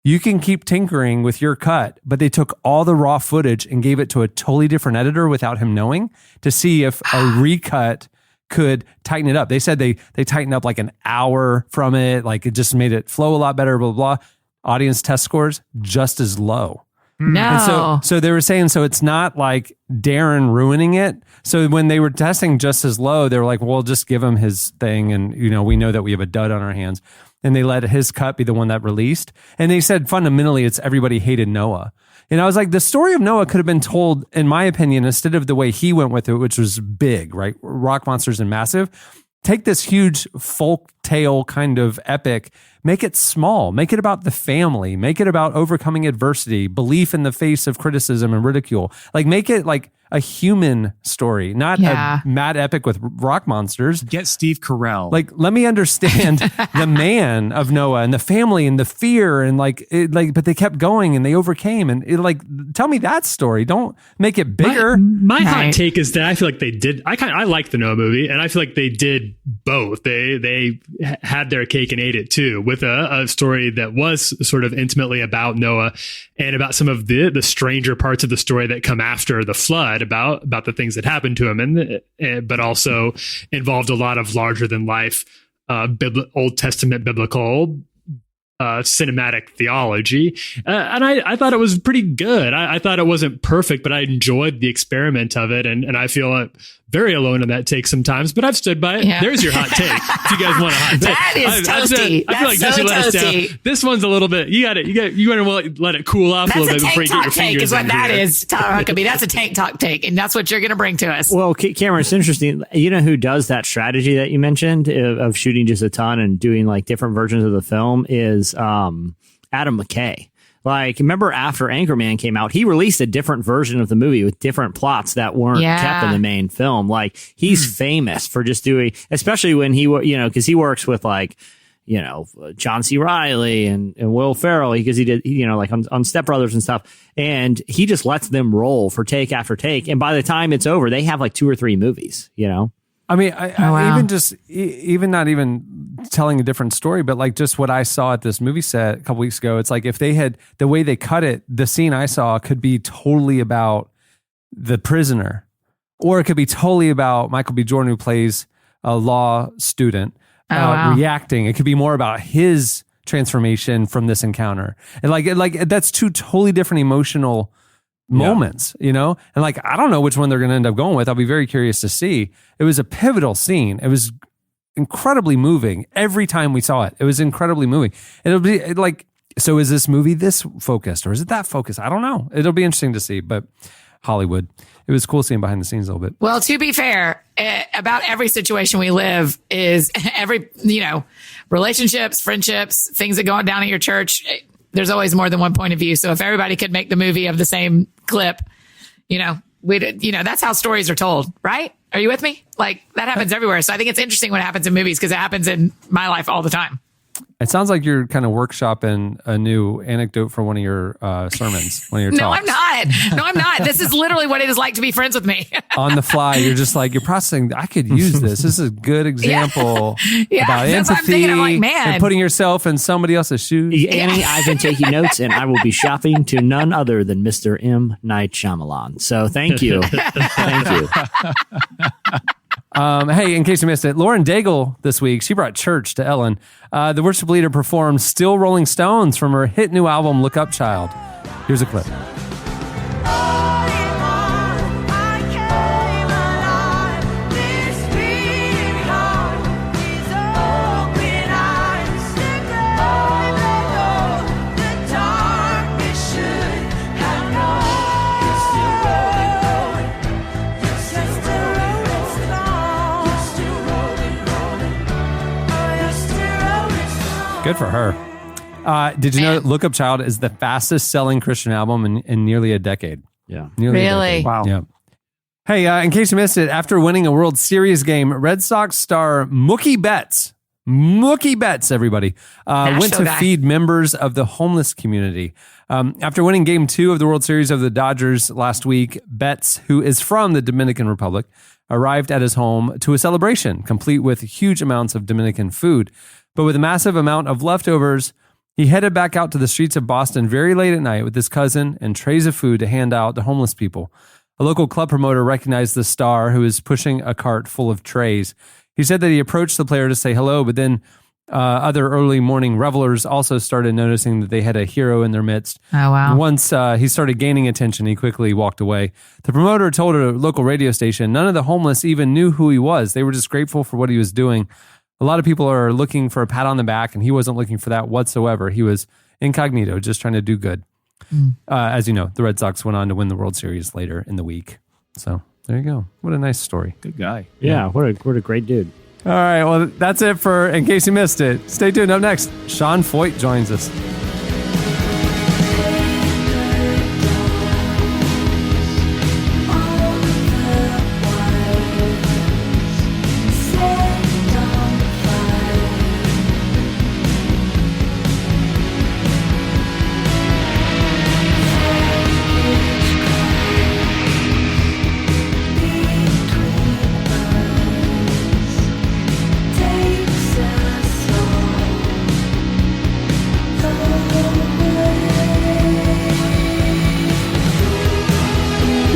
you can keep tinkering with your cut, but they took all the raw footage and gave it to a totally different editor without him knowing to see if a recut could tighten it up. They said they tightened up like an hour from it, like it just made it flow a lot better, blah, blah, blah. Audience test scores just as low. No. And so they were saying, so it's not like Darren ruining it. So when they were testing just as low, they were like, well, just give him his thing. And, we know that we have a dud on our hands. And they let his cut be the one that released. And they said fundamentally, it's everybody hated Noah. And I was like, the story of Noah could have been told, in my opinion, instead of the way he went with it, which was big, right? Rock monsters and massive. Take this huge folk tale kind of epic, make it small, make it about the family, make it about overcoming adversity, belief in the face of criticism and ridicule. Like make it like a human story, not a mad epic with rock monsters. Get Steve Carell. Like, let me understand the man of Noah and the family and the fear and but they kept going and they overcame and tell me that story. Don't make it bigger. My hot take is that I feel like they did. I like the Noah movie, and I feel like they did both. They had their cake and ate it too, with a story that was sort of intimately about Noah and about some of the stranger parts of the story that come after the flood, about the things that happened to him, but also involved a lot of larger than life Old Testament biblical cinematic theology. And I thought it was pretty good. I thought it wasn't perfect, but I enjoyed the experiment of it. And I feel very alone in that take sometimes, but I've stood by it. Yeah. There's your hot take. If you guys want a hot take. That is toasty. I feel like Jesse let us down. This one's a little bit, you want to let it cool off a little bit before you get your fingers is what in that here. is, Tyler Huckabee. That's a tank talk take, and that's what you're going to bring to us. Well, Cameron, it's interesting. You know who does that strategy that you mentioned of shooting just a ton and doing like different versions of the film is Adam McKay. Like, remember after Anchorman came out, he released a different version of the movie with different plots that weren't kept in the main film. Like, he's famous for just doing, especially when because he works with John C. Reilly and Will Ferrell, because he did, on Step Brothers and stuff. And he just lets them roll for take after take. And by the time it's over, they have like 2 or 3 movies, I mean, even not even telling a different story, but like just what I saw at this movie set a couple weeks ago, it's like if they had the way they cut it, the scene I saw could be totally about the prisoner, or it could be totally about Michael B. Jordan, who plays a law student, reacting. It could be more about his transformation from this encounter, and like that's 2 totally different emotional moments, and like I don't know which one they're going to end up going with. I'll be very curious to see. It was a pivotal scene. It was incredibly moving every time we saw it. It was incredibly moving. It'll be like, so is this movie this focused or is it that focused? I don't know. It'll be interesting to see, but Hollywood. It was cool seeing behind the scenes a little bit. Well, to be fair, about every situation we live is every, relationships, friendships, things that go on down at your church. There's always more than one point of view. So if everybody could make the movie of the same clip, that's how stories are told, right? Are you with me? Like that happens everywhere. So I think it's interesting when it happens in movies because it happens in my life all the time. It sounds like you're kind of workshopping a new anecdote for one of your sermons, one of your talks. No, I'm not. This is literally what it is like to be friends with me. On the fly, you're just like, you're processing, I could use this. This is a good example about empathy and putting yourself in somebody else's shoes. Annie, I've been taking notes and I will be shopping to none other than Mr. M. Night Shyamalan. So thank you. Thank you. Hey, in case you missed it, Lauren Daigle this week, she brought church to Ellen. The worship leader performed Still Rolling Stones from her hit new album, Look Up Child. Here's a clip. Good for her. Did you know that Look Up Child is the fastest selling Christian album in nearly a decade? Yeah. Really? Wow. Yeah. Hey, in case you missed it, after winning a World Series game, Red Sox star Mookie Betts, everybody, went to feed members of the homeless community. After winning Game 2 of the World Series of the Dodgers last week, Betts, who is from the Dominican Republic, arrived at his home to a celebration, complete with huge amounts of Dominican food. But with a massive amount of leftovers, He headed back out to the streets of Boston very late at night with his cousin and trays of food to hand out to homeless people. A local club promoter recognized the star who was pushing a cart full of trays. He said that he approached the player to say hello, but then other early morning revelers also started noticing that they had a hero in their midst. Oh, wow. Once he started gaining attention, he quickly walked away. The promoter told a local radio station none of the homeless even knew who he was. They were just grateful for what he was doing. A lot of people are looking for a pat on the back, and he wasn't looking for that whatsoever. He was incognito, just trying to do good. As you know, the Red Sox went on to win the World Series later in the week. So there you go. What a nice story. Good guy. Yeah, what a great dude. All right, well, that's it for In Case You Missed It. Stay tuned. Up next, Sean Feucht joins us.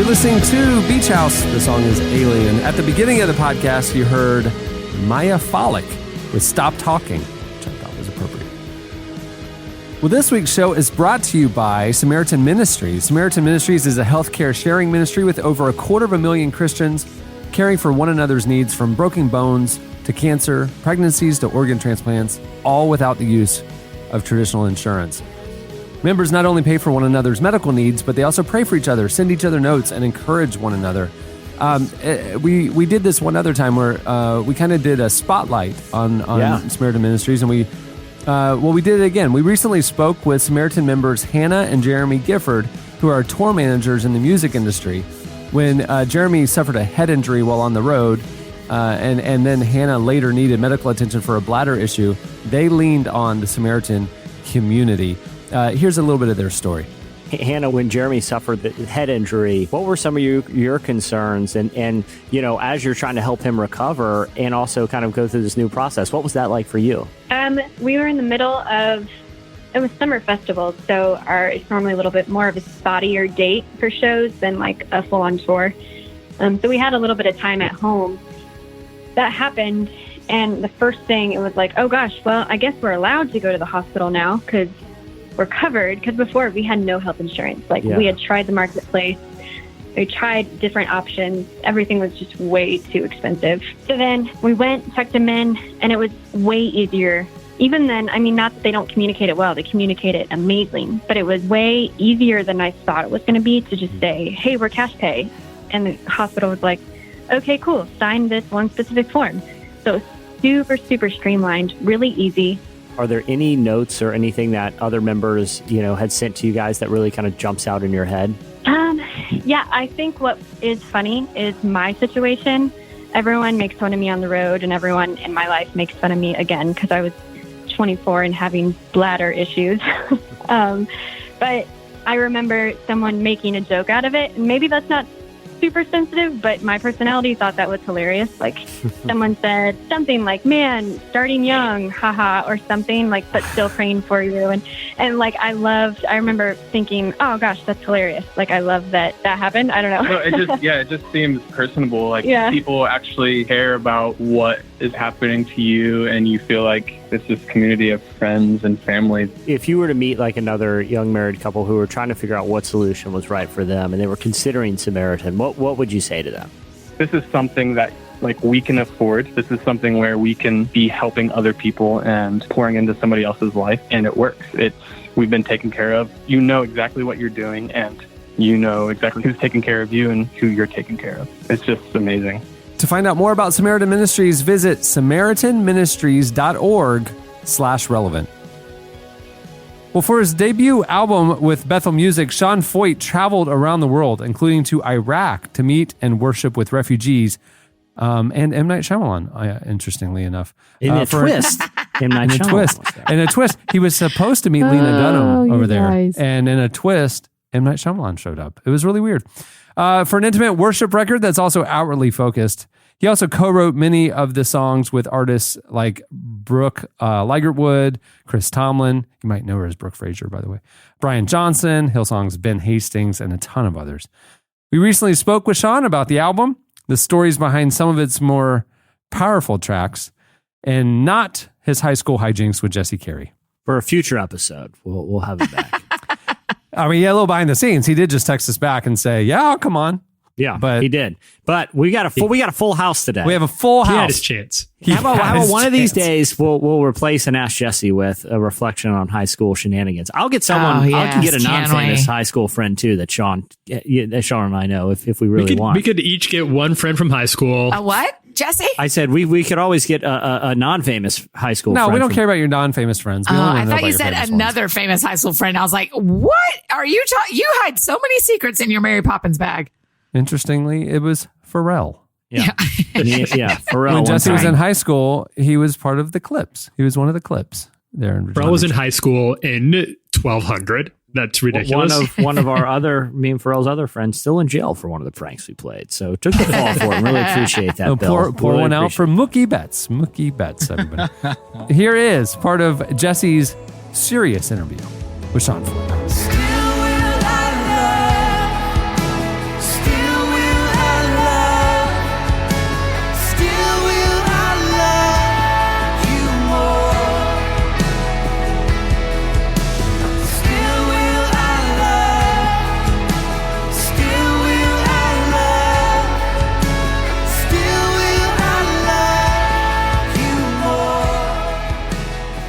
Listening to Beach House. The song is Alien. At the beginning of the podcast, you heard Maya Folick with Stop Talking, which I thought was appropriate. Well, this week's show is brought to you by Samaritan Ministries. Samaritan Ministries is a healthcare sharing ministry with over 250,000 Christians caring for one another's needs, from broken bones to cancer, pregnancies to organ transplants, all without the use of traditional insurance. Members not only pay for one another's medical needs, but they also pray for each other, send each other notes, and encourage one another. We did this one other time where we kind of did a spotlight on Samaritan Ministries, and we did it again. We recently spoke with Samaritan members Hannah and Jeremy Gifford, who are tour managers in the music industry. When Jeremy suffered a head injury while on the road, and then Hannah later needed medical attention for a bladder issue, they leaned on the Samaritan community. Here's a little bit of their story. Hannah, when Jeremy suffered the head injury, what were some of your concerns? And you know, as you're trying to help him recover and also kind of go through this new process, what was that like for you? We were in the middle of, it was summer festivals, so it's normally a little bit more of a spottier date for shows than like a full-on tour. So we had a little bit of time at home. That happened, and the first thing, it was like, oh gosh, well, I guess we're allowed to go to the hospital now because we're covered, because before we had no health insurance. We had tried the marketplace, we tried different options. Everything was just way too expensive. So then we went, tucked him in, and it was way easier. Even then, I mean, not that they don't communicate it well, they communicate it amazing, but it was way easier than I thought it was going to be to just say, hey, we're cash pay. And the hospital was like, okay, cool, sign this one specific form. So super, super streamlined, really easy. Are there any notes or anything that other members, had sent to you guys that really kind of jumps out in your head? Yeah, I think what is funny is my situation. Everyone makes fun of me on the road, and everyone in my life makes fun of me again because I was 24 and having bladder issues. But I remember someone making a joke out of it, and maybe that's not super sensitive, but my personality thought that was hilarious. Like someone said something like, man, starting young, haha, or something like, but still praying for you. And like, I remember thinking, oh gosh, that's hilarious. Like, I love that happened. I don't know. No, it just seems personable. Like people actually care about what is happening to you, and you feel like it's this community of friends and family. If you were to meet like another young married couple who were trying to figure out what solution was right for them, and they were considering Samaritan, what would you say to them? This is something that we can afford. This is something where we can be helping other people and pouring into somebody else's life, and it works. We've been taken care of. You know exactly what you're doing, and you know exactly who's taking care of you and who you're taking care of. It's just amazing. To find out more about Samaritan Ministries, visit samaritanministries.org/relevant. Well, for his debut album with Bethel Music, Sean Feucht traveled around the world, including to Iraq, to meet and worship with refugees. And M. Night Shyamalan, interestingly enough. In a twist. In a twist. He was supposed to meet Lena Dunham over there. Guys. And in a twist, M. Night Shyamalan showed up. It was really weird. For an intimate worship record that's also outwardly focused, he also co-wrote many of the songs with artists like Brooke Ligertwood, Chris Tomlin. You might know her as Brooke Frazier, by the way. Brian Johnson, Hillsong's Ben Hastings, and a ton of others. We recently spoke with Sean about the album, the stories behind some of its more powerful tracks, and not his high school hijinks with Jesse Carey. For a future episode, we'll have it back. I mean, yeah, a little behind the scenes. He did just text us back and say, "Yeah, I'll come on." Yeah, but he did. But we got a full house today. We have a full He had house. his chance. How about one of these days we'll replace and Ask Jesse with a reflection on high school shenanigans. I'll get someone. I can get a non-famous high school friend too that Sean and I know if we really want. We could each get one friend from high school. A what, Jesse? I said we could always get a non-famous high school. No, friend we don't care about your non-famous friends. We only I know thought about you your said famous another ones. famous high school friend. I was like, what are you talking? You hide so many secrets in your Mary Poppins bag. Interestingly, it was Pharrell. Yeah, Pharrell. When Jesse was in time. high school, he was part of the Clips. He was one of the Clips there in Virginia. Pharrell was in high school in 1200. That's ridiculous. One of our other, me and Pharrell's other friends, still in jail for one of the pranks we played. So took the fall for it. Really appreciate that. Bill. Pour Really one out for appreciate Mookie Betts. Mookie Betts, everybody. Here is part of Jesse's serious interview with Sean Feucht.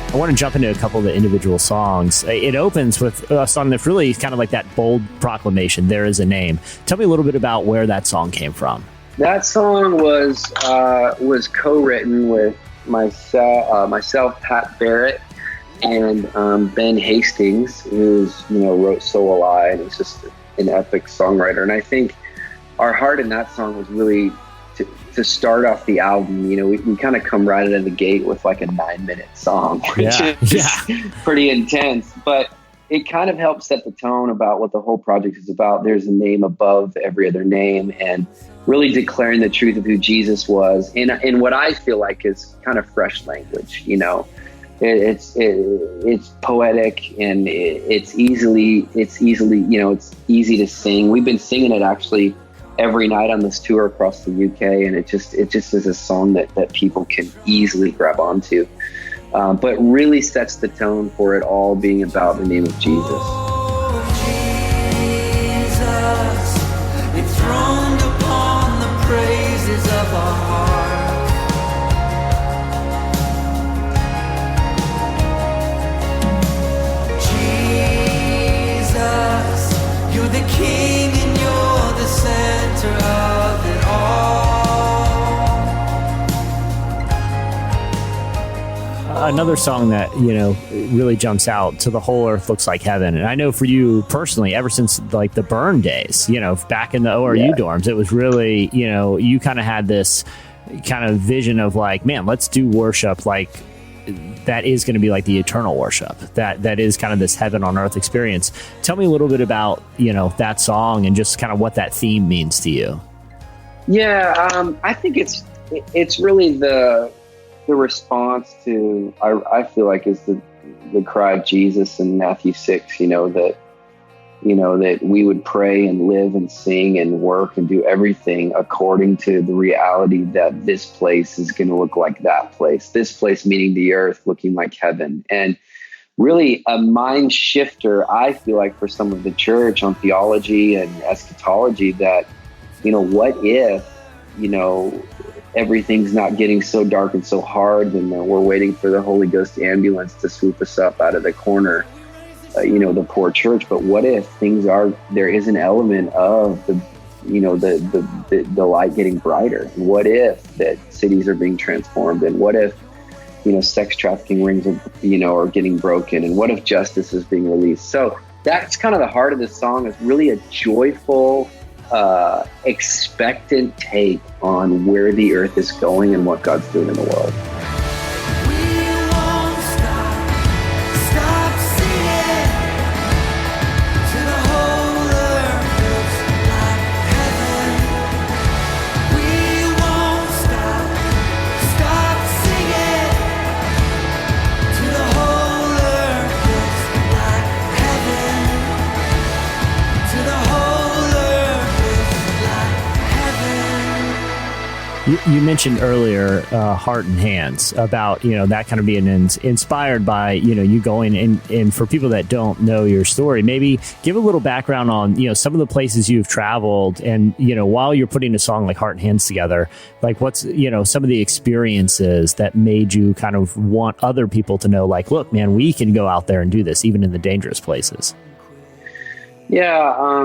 I want to jump into a couple of the individual songs. It opens with a song that's really kind of like that bold proclamation, "There Is a Name." Tell me a little bit about where that song came from. That song was co-written with myself, Pat Barrett, and Ben Hastings, who's wrote "So Will I," and he's just an epic songwriter. And I think our heart in that song was really to start off the album. We kind of come right out of the gate with like a 9-minute song, which is pretty intense, but it kind of helps set the tone about what the whole project is about. There's a name above every other name, and really declaring the truth of who Jesus was in what I feel like is kind of fresh language. It's poetic, and it's easy to sing. We've been singing it actually every night on this tour across the UK, and it just is a song that people can easily grab onto, but really sets the tone for it all being about the name of Jesus. Enthroned upon the praises of our hearts. Jesus, you're the King and you're the center of it all. Another song that really jumps out to "The Whole Earth Looks Like Heaven," and I know for you personally, ever since like the Burn days, back in the ORU dorms, it was really you kind of had this kind of vision of like, man, let's do worship like that is going to be like the eternal worship that is kind of this heaven on earth experience. Tell me a little bit about that song and just kind of what that theme means to you. I think it's really the response to I feel like is the cry of Jesus in Matthew 6, that we would pray and live and sing and work and do everything according to the reality that this place is going to look like that place. This place meaning the earth looking like heaven. And really a mind shifter, I feel like, for some of the church on theology and eschatology that, what if, everything's not getting so dark and so hard, and we're waiting for the Holy Ghost ambulance to swoop us up out of the corner, the poor church. But what if there is an element of the light getting brighter? And what if that cities are being transformed? And what if, sex trafficking rings are getting broken? And what if justice is being released? So that's kind of the heart of this song, is really a joyful, expectant take on where the earth is going and what God's doing in the world. You mentioned earlier Heart and Hands, about, that kind of being inspired by, you going, and for people that don't know your story, maybe give a little background on, some of the places you've traveled, and, while you're putting a song like Heart and Hands together, like what's, some of the experiences that made you kind of want other people to know, like, look, man, we can go out there and do this even in the dangerous places. Yeah.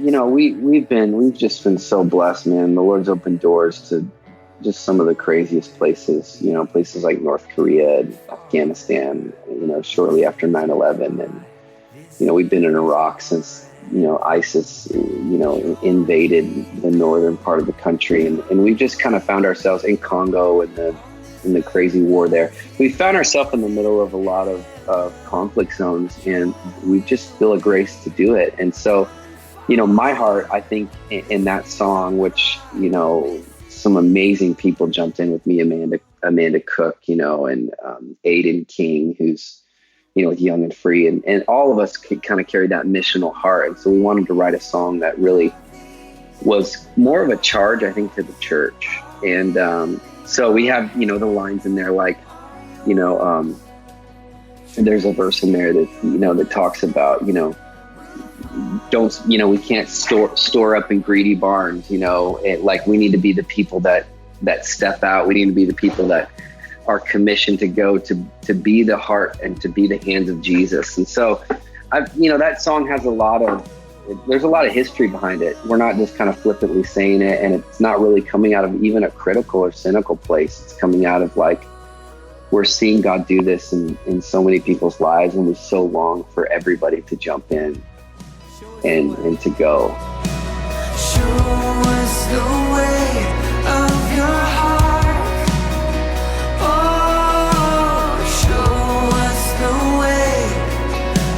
We've just been so blessed, man. The Lord's opened doors to just some of the craziest places, places like North Korea and Afghanistan, shortly after 9/11. And, we've been in Iraq since, ISIS, invaded the northern part of the country. And we've just kind of found ourselves in Congo in the crazy war there. We found ourselves in the middle of a lot of conflict zones, and we just feel a grace to do it. And so, my heart, I think, in that song, which, some amazing people jumped in with me, Amanda Cook, and Aiden King, who's, with Young and Free, and all of us could kind of carry that missional heart. And so we wanted to write a song that really was more of a charge, I think, to the church. And so we have, the lines in there like, there's a verse in there that, that talks about, we can't store up in greedy barns, like we need to be the people that step out. We need to be the people that are commissioned to go to be the heart and to be the hands of Jesus. And so that song has there's a lot of history behind it. We're not just kind of flippantly saying it, and it's not really coming out of even a critical or cynical place. It's coming out of like, we're seeing God do this in so many people's lives, and we so long for everybody to jump in and to go. Show us the way of your heart. Oh, show us the way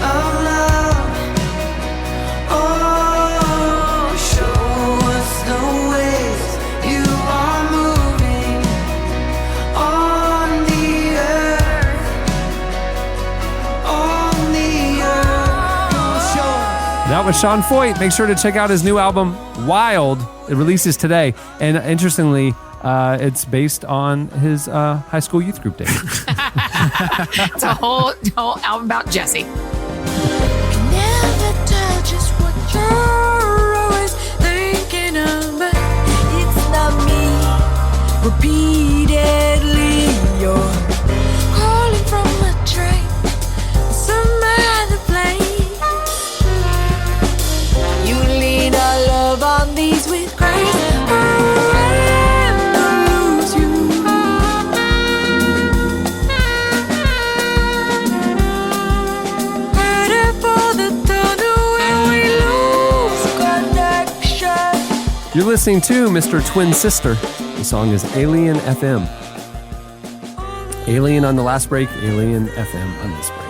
of love. Oh, show us the ways you are moving on the earth. On the earth. Oh, show us. That was Sean Feucht. Make sure to check out his new album, Wild. It releases today. And interestingly, it's based on his high school youth group days. It's a whole album about Jesse. Can never tell just what you're always thinking about. It's not me. Repeatedly, you're calling from a train, some other place. You lean our love on these with grace. Lose you. Ready for the tunnel when we lose connection. You're listening to Mr. Twin Sister. The song is Alien FM. Alien on the last break, Alien FM on this break.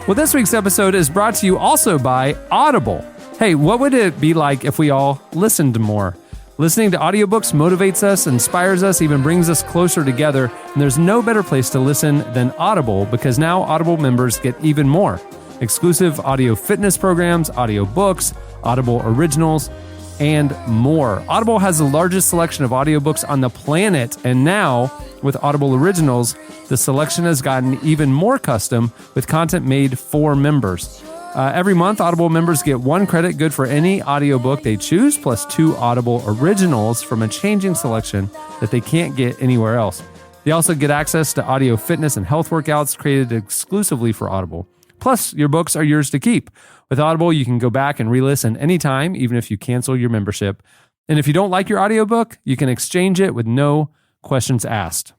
Well, this week's episode is brought to you also by Audible. Hey, what would it be like if we all listened more? Listening to audiobooks motivates us, inspires us, even brings us closer together. And there's no better place to listen than Audible, because now Audible members get even more. Exclusive audio fitness programs, audio books, Audible originals, and more. Audible has the largest selection of audiobooks on the planet, and now with Audible Originals, the selection has gotten even more custom with content made for members. Every month, Audible members get 1 credit good for any audiobook they choose, plus 2 Audible Originals from a changing selection that they can't get anywhere else. They also get access to audio fitness and health workouts created exclusively for Audible. Plus, your books are yours to keep. With Audible, you can go back and re-listen anytime, even if you cancel your membership. And if you don't like your audiobook, you can exchange it with no questions asked.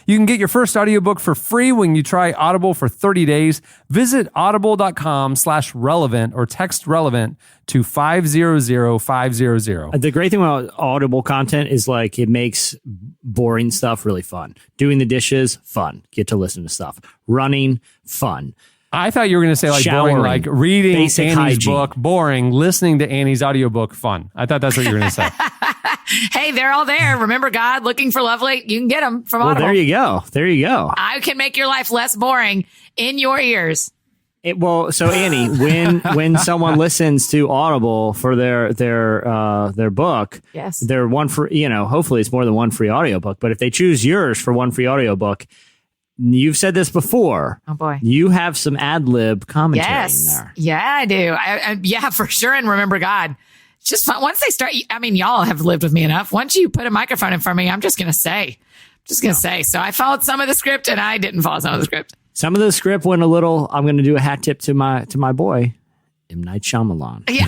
You can get your first audiobook for free when you try Audible for 30 days. Visit audible.com/relevant or text relevant to 500500. The great thing about Audible content is like it makes boring stuff really fun. Doing the dishes, fun. Get to listen to stuff. Running, fun. I thought you were going to say like Showering, boring, like reading basic Annie's hygiene. book, boring, listening to Annie's audiobook, fun. I thought that's what you were going to say. Hey, they're all there. Remember God, looking for lovely. You can get them from Well, Audible. there you go. There you go. I can make your life less boring in your ears. So Annie, when someone listens to Audible for their book, Yes. they're one for, hopefully it's more than one free audiobook, but if they choose yours for one free audiobook, you've said this before. Oh boy. You have some ad lib commentary in there. Yeah, I do. Yeah, for sure. And remember God. It's just fun. Once they start, y'all have lived with me enough. Once you put a microphone in front of me, I'm just going to say. So I followed some of the script and I didn't follow some of the script. Some of the script went a little, I'm going to do a hat tip to my boy, M. Night Shyamalan. Yeah.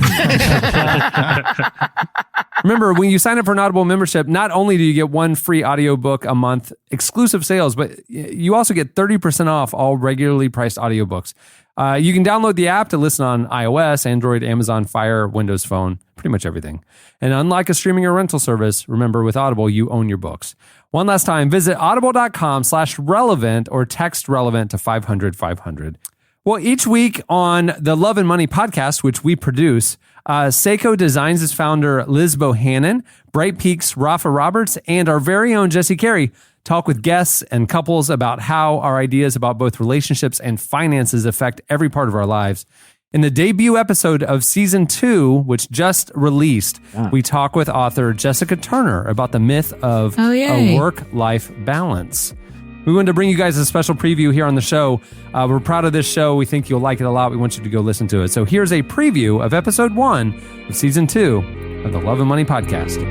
Remember, when you sign up for an Audible membership, not only do you get one free audiobook a month, exclusive sales, but you also get 30% off all regularly priced audiobooks. You can download the app to listen on iOS, Android, Amazon Fire, Windows Phone, pretty much everything. And unlike a streaming or rental service, remember, with Audible, you own your books. One last time, visit audible.com/relevant or text relevant to 500-500. Well, each week on the Love and Money podcast, which we produce, Seiko Designs' founder Liz Bohannon, Bright Peak's Rafa Roberts, and our very own Jesse Carey talk with guests and couples about how our ideas about both relationships and finances affect every part of our lives. In the debut episode of season 2, which just released, we talk with author Jessica Turner about the myth of a work-life balance. We wanted to bring you guys a special preview here on the show. We're proud of this show. We think you'll like it a lot. We want you to go listen to it. So here's a preview of episode 1 of season 2 of the Love and Money podcast.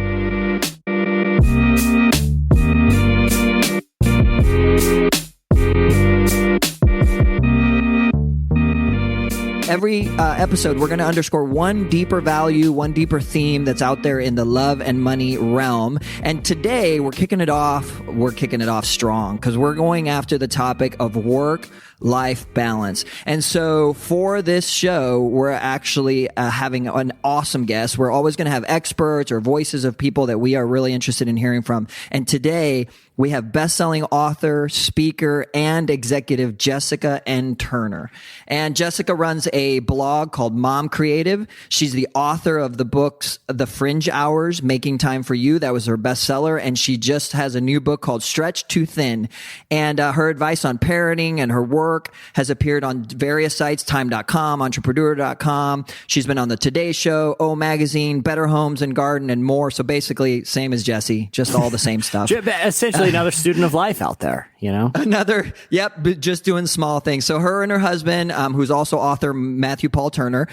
Every episode, we're going to underscore one deeper value, one deeper theme that's out there in the love and money realm. And today, we're kicking it off. We're kicking it off strong because we're going after the topic of work-life balance. And so for this show, we're actually having an awesome guest. We're always going to have experts or voices of people that we are really interested in hearing from. And today, we have best-selling author, speaker, and executive Jessica N. Turner. And Jessica runs a blog called Mom Creative. She's the author of the books The Fringe Hours, Making Time for You. That was her bestseller. And she just has a new book called Stretched Too Thin. And her advice on parenting and her work has appeared on various sites, time.com, entrepreneur.com. She's been on the Today Show, O Magazine, Better Homes and Garden, and more. So basically, same as Jesse, just all the same stuff. Essentially, another student of life out there, but just doing small things. So her and her husband, who's also author Matthew Paul Turner,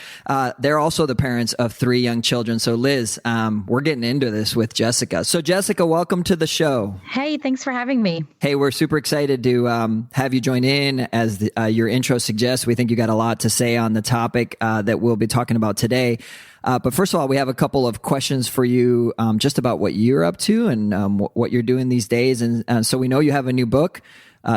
they're also the parents of 3 young children. So Liz, we're getting into this with Jessica. So Jessica, welcome to the show. Hey, thanks for having me. Hey, we're super excited to have you join in. As your intro suggests, we think you got a lot to say on the topic that we'll be talking about today. But first of all, we have a couple of questions for you just about what you're up to and what you're doing these days. And so we know you have a new book,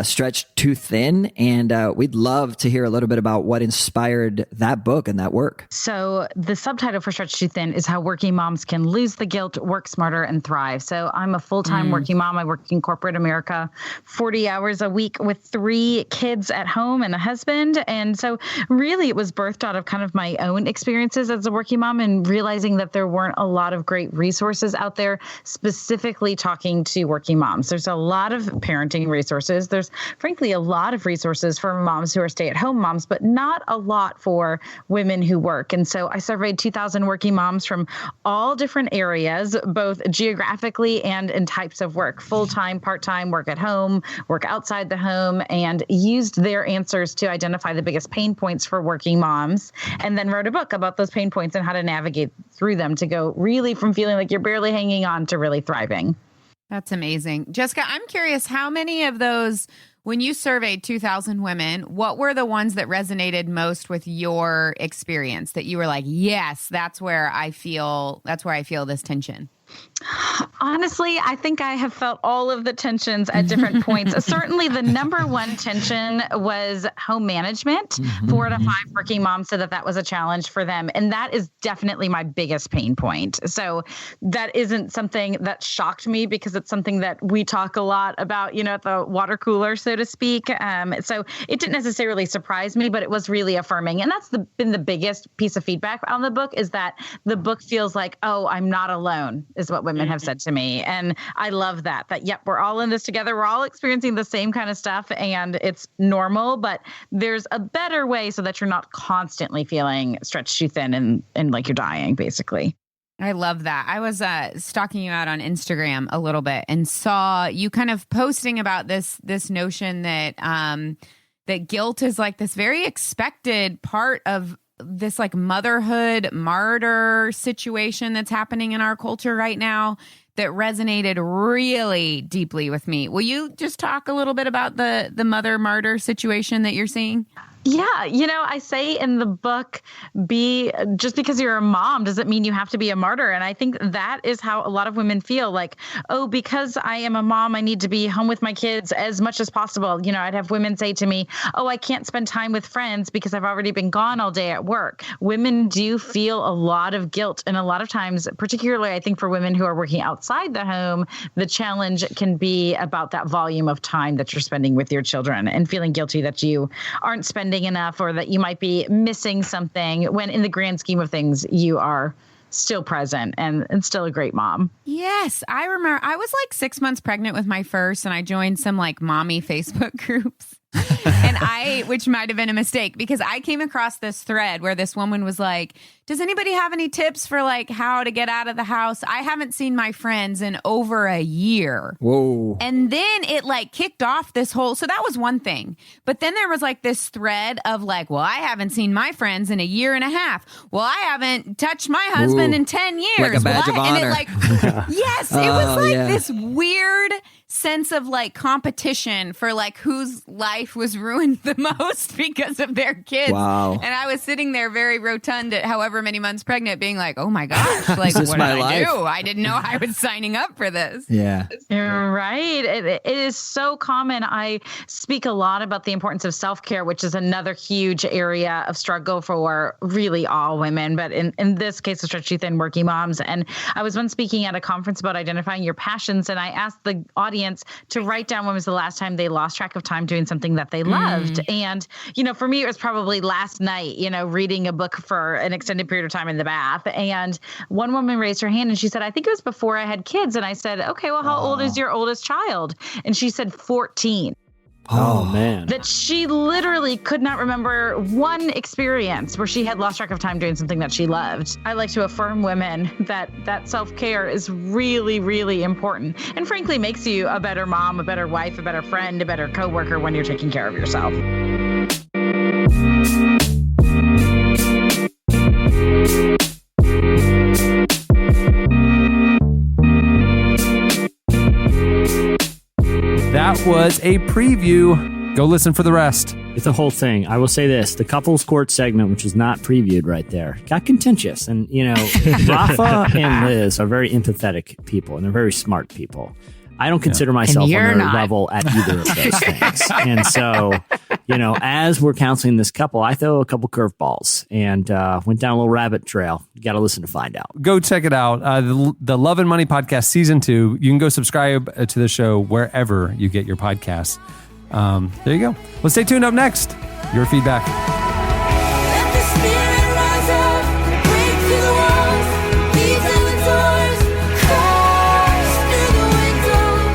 Stretched Too Thin, and we'd love to hear a little bit about what inspired that book and that work. So the subtitle for Stretched Too Thin is How Working Moms Can Lose the Guilt, Work Smarter, and Thrive. So I'm a full-time working mom. I work in corporate America, 40 hours a week with 3 kids at home and a husband. And so really it was birthed out of kind of my own experiences as a working mom and realizing that there weren't a lot of great resources out there specifically talking to working moms. There's a lot of parenting resources. There's frankly a lot of resources for moms who are stay-at-home moms, but not a lot for women who work. And so I surveyed 2,000 working moms from all different areas, both geographically and in types of work, full-time, part-time, work at home, work outside the home, and used their answers to identify the biggest pain points for working moms, and then wrote a book about those pain points and how to navigate through them to go really from feeling like you're barely hanging on to really thriving. That's amazing. Jessica, I'm curious, how many of those, when you surveyed 2,000 women, what were the ones that resonated most with your experience that you were like, yes, that's where I feel this tension? Honestly, I think I have felt all of the tensions at different points. Certainly the number one tension was home management. 4 out of 5 working moms said that was a challenge for them. And that is definitely my biggest pain point. So that isn't something that shocked me because it's something that we talk a lot about, at the water cooler, so to speak. So it didn't necessarily surprise me, but it was really affirming. And that's been the biggest piece of feedback on the book is that the book feels like, oh, I'm not alone. is what women have said to me. And I love that, yep, we're all in this together. We're all experiencing the same kind of stuff and it's normal, but there's a better way so that you're not constantly feeling stretched too thin and like you're dying, basically. I love that. I was stalking you out on Instagram a little bit and saw you kind of posting about this notion that that guilt is like this very expected part of this like motherhood martyr situation that's happening in our culture right now that resonated really deeply with me. Will you just talk a little bit about the mother martyr situation that you're seeing? Yeah, I say in the book, just because you're a mom doesn't mean you have to be a martyr. And I think that is how a lot of women feel like, oh, because I am a mom, I need to be home with my kids as much as possible. I'd have women say to me, oh, I can't spend time with friends because I've already been gone all day at work. Women do feel a lot of guilt. And a lot of times, particularly, I think for women who are working outside the home, the challenge can be about that volume of time that you're spending with your children and feeling guilty that you aren't spending enough or that you might be missing something when in the grand scheme of things you are still present and still a great mom. Yes, I remember I was like 6 months pregnant with my first and I joined some like mommy Facebook groups. And which might have been a mistake because I came across this thread where this woman was like, does anybody have any tips for like how to get out of the house? I haven't seen my friends in over a year. Whoa. And then it like kicked off this whole, so that was one thing. But then there was like this thread of like, well, I haven't seen my friends in a year and a half. Well, I haven't touched my husband in 10 years. Like a badge of honor. And it like, yes, it was like this weird sense of like competition for like whose life was ruined the most because of their kids. Wow. And I was sitting there very rotund at however many months pregnant being like, oh my gosh, like what did I do? I didn't know I was signing up for this. Yeah. You're right. It is so common. I speak a lot about the importance of self-care, which is another huge area of struggle for really all women, but in this case, the stretched thin working moms. And I was once speaking at a conference about identifying your passions, and I asked the audience to write down when was the last time they lost track of time doing something that they loved. And, for me, it was probably last night, reading a book for an extended period of time in the bath. And one woman raised her hand and she said, I think it was before I had kids. And I said, okay, well, how old is your oldest child? And she said 14. Oh, man. That she literally could not remember one experience where she had lost track of time doing something that she loved. I like to affirm women that self-care is really, really important and frankly makes you a better mom, a better wife, a better friend, a better coworker when you're taking care of yourself. That was a preview. Go listen for the rest. It's a whole thing. I will say this. The couples court segment, which is not previewed right there, got contentious. And, Rafa and Liz are very empathetic people, and they're very smart people. I don't consider myself on their level at either of those things. And so, as we're counseling this couple, I throw a couple curveballs and went down a little rabbit trail. You got to listen to find out. Go check it out. The Love and Money Podcast Season 2. You can go subscribe to the show wherever you get your podcasts. There you go. Well, stay tuned. Up next, your feedback. Let the spirit rise up, break through the walls, leave them the doors, crash through the windows,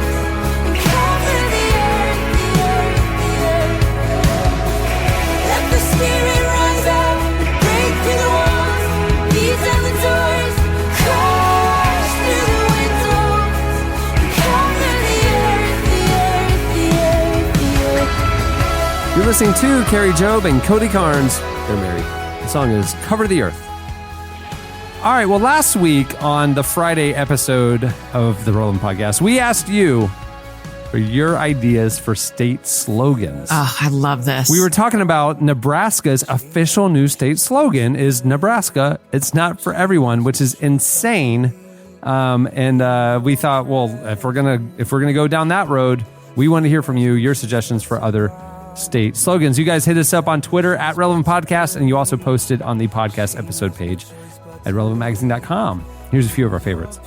and cover the earth, the earth, the earth. Let the spirit rise up, break through the walls, leave them the doors, crash through the windows, and cover the earth, the earth, the earth, the earth. You're listening to Carrie Job and Cody Carnes. They're married. The song is Cover the Earth. All right. Well, last week on the Friday episode of the Roland Podcast, we asked you for your ideas for state slogans. Oh, I love this. We were talking about Nebraska's official new state slogan is Nebraska. It's not for everyone, which is insane. And we thought, well, if we're gonna go down that road, we want to hear from you, your suggestions for other state slogans. You guys hit us up on Twitter at Relevant Podcast, and you also posted on the podcast episode page at relevantmagazine.com. Here's a few of our favorites.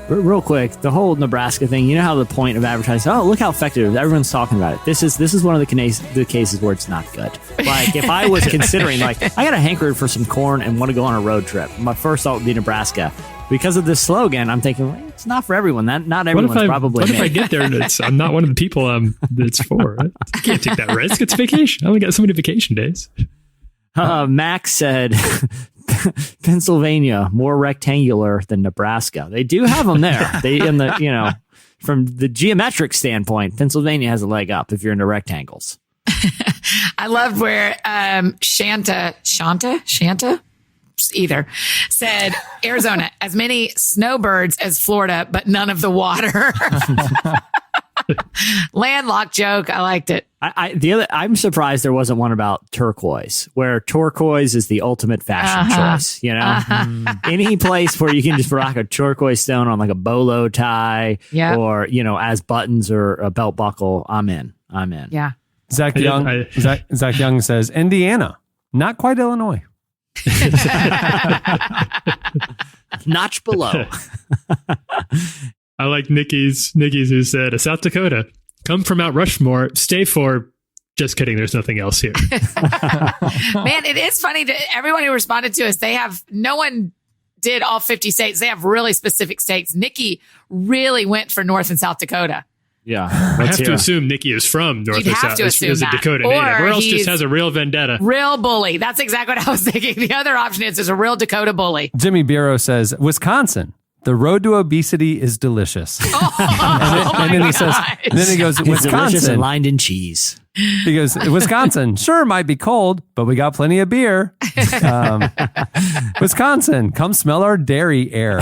Real quick, the whole Nebraska thing, you know how the point of advertising, oh, look how effective it is. Everyone's talking about it. This is one of the cases where it's not good. Like, if I was considering, like, I got a hankering for some corn and want to go on a road trip, my first thought would be Nebraska, because of this slogan, I'm thinking, well, it's not for everyone. Not everyone's probably. What if I get there and I'm not one of the people that's for? I can't take that risk. It's vacation. I only got so many vacation days. Max said, Pennsylvania more rectangular than Nebraska. They do have them there. From the geometric standpoint, Pennsylvania has a leg up if you're into rectangles. I love where Shanta either said Arizona as many snowbirds as Florida, but none of the water. Landlocked joke. I liked it. I'm surprised there wasn't one about turquoise, where turquoise is the ultimate fashion choice. Any place where you can just rock a turquoise stone on like a bolo tie, or as buttons or a belt buckle. I'm in. Yeah. Zach Young says Indiana, not quite Illinois. Notch below. I like Nikki's who said, South Dakota, come from Mount Rushmore, stay for, just kidding, there's nothing else here. Man, it is funny to everyone who responded to us. No one did all 50 states. They have really specific states. Nikki really went for North and South Dakota. Yeah. I have to assume Nikki is from North or South. Is a Dakota native. Or else just has a real vendetta. Real bully. That's exactly what I was thinking. The other option is a real Dakota bully. Jimmy Biro says, Wisconsin. The road to obesity is delicious. And then he goes, Wisconsin, delicious and Wisconsin. lined in cheese. He goes, Wisconsin, sure, might be cold, but we got plenty of beer. Wisconsin, come smell our dairy air.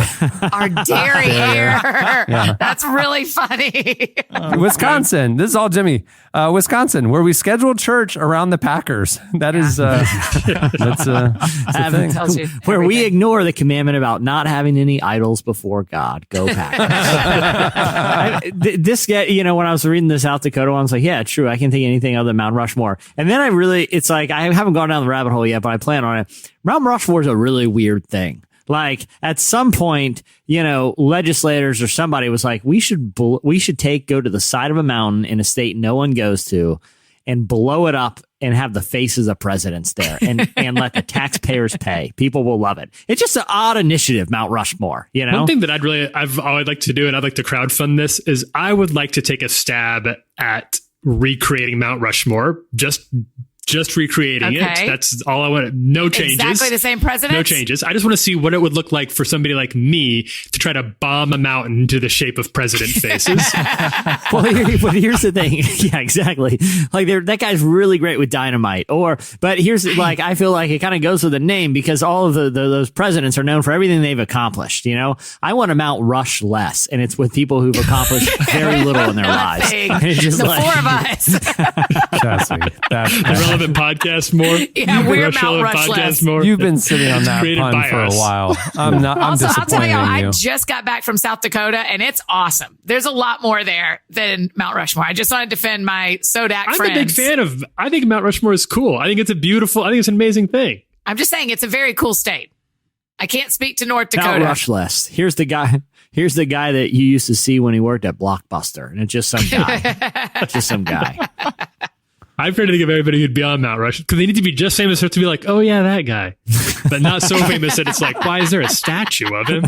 Our dairy air. Yeah. That's really funny. Wisconsin, this is all Jimmy. Wisconsin, where we schedule church around the Packers. That is, that's a thing. Tells you where everything. we ignore the commandment about not having any idols before God. Go Packers. This guy, when I was reading the South Dakota one, I was like, yeah, true. I can't think of anything other than Mount Rushmore. And then it's like, I haven't gone down the rabbit hole yet, but I plan on it. Mount Rushmore is a really weird thing. Like at some point, legislators or somebody was like, we should go to the side of a mountain in a state no one goes to and blow it up and have the faces of presidents there and let the taxpayers pay. People will love it. It's just an odd initiative, Mount Rushmore, One thing that I'd like to do, and I'd like to crowdfund this, is I would like to take a stab at recreating Mount Rushmore, just recreating it. That's all I want. No changes. Exactly the same president. No changes. I just want to see what it would look like for somebody like me to try to bomb a mountain to the shape of president faces. Well, here's the thing. Yeah, exactly. Like that guy's really great with dynamite. But here's I feel like it kind of goes with the name because all of those presidents are known for everything they've accomplished. I want to Mount Rush less, and it's with people who've accomplished very little in their lives. It's just the four of us. That's Relevant podcast more. Yeah, we're Mount Rush less. more. You've been sitting on that pun for a while. I'm Also, I'll tell disappointed you, in I you. just got back from South Dakota, and it's awesome. There's a lot more there than Mount Rushmore. I just want to defend my Sodak friends. I'm a big fan I think Mount Rushmore is cool. I think it's it's an amazing thing. I'm just saying it's a very cool state. I can't speak to North Dakota. Mount Rush less. Here's the guy that you used to see when he worked at Blockbuster, and it's just some guy. I've tried to think of everybody who'd be on Mount Rush because they need to be just famous enough to be like, oh yeah, that guy, but not so famous that it's like, why is there a statue of him?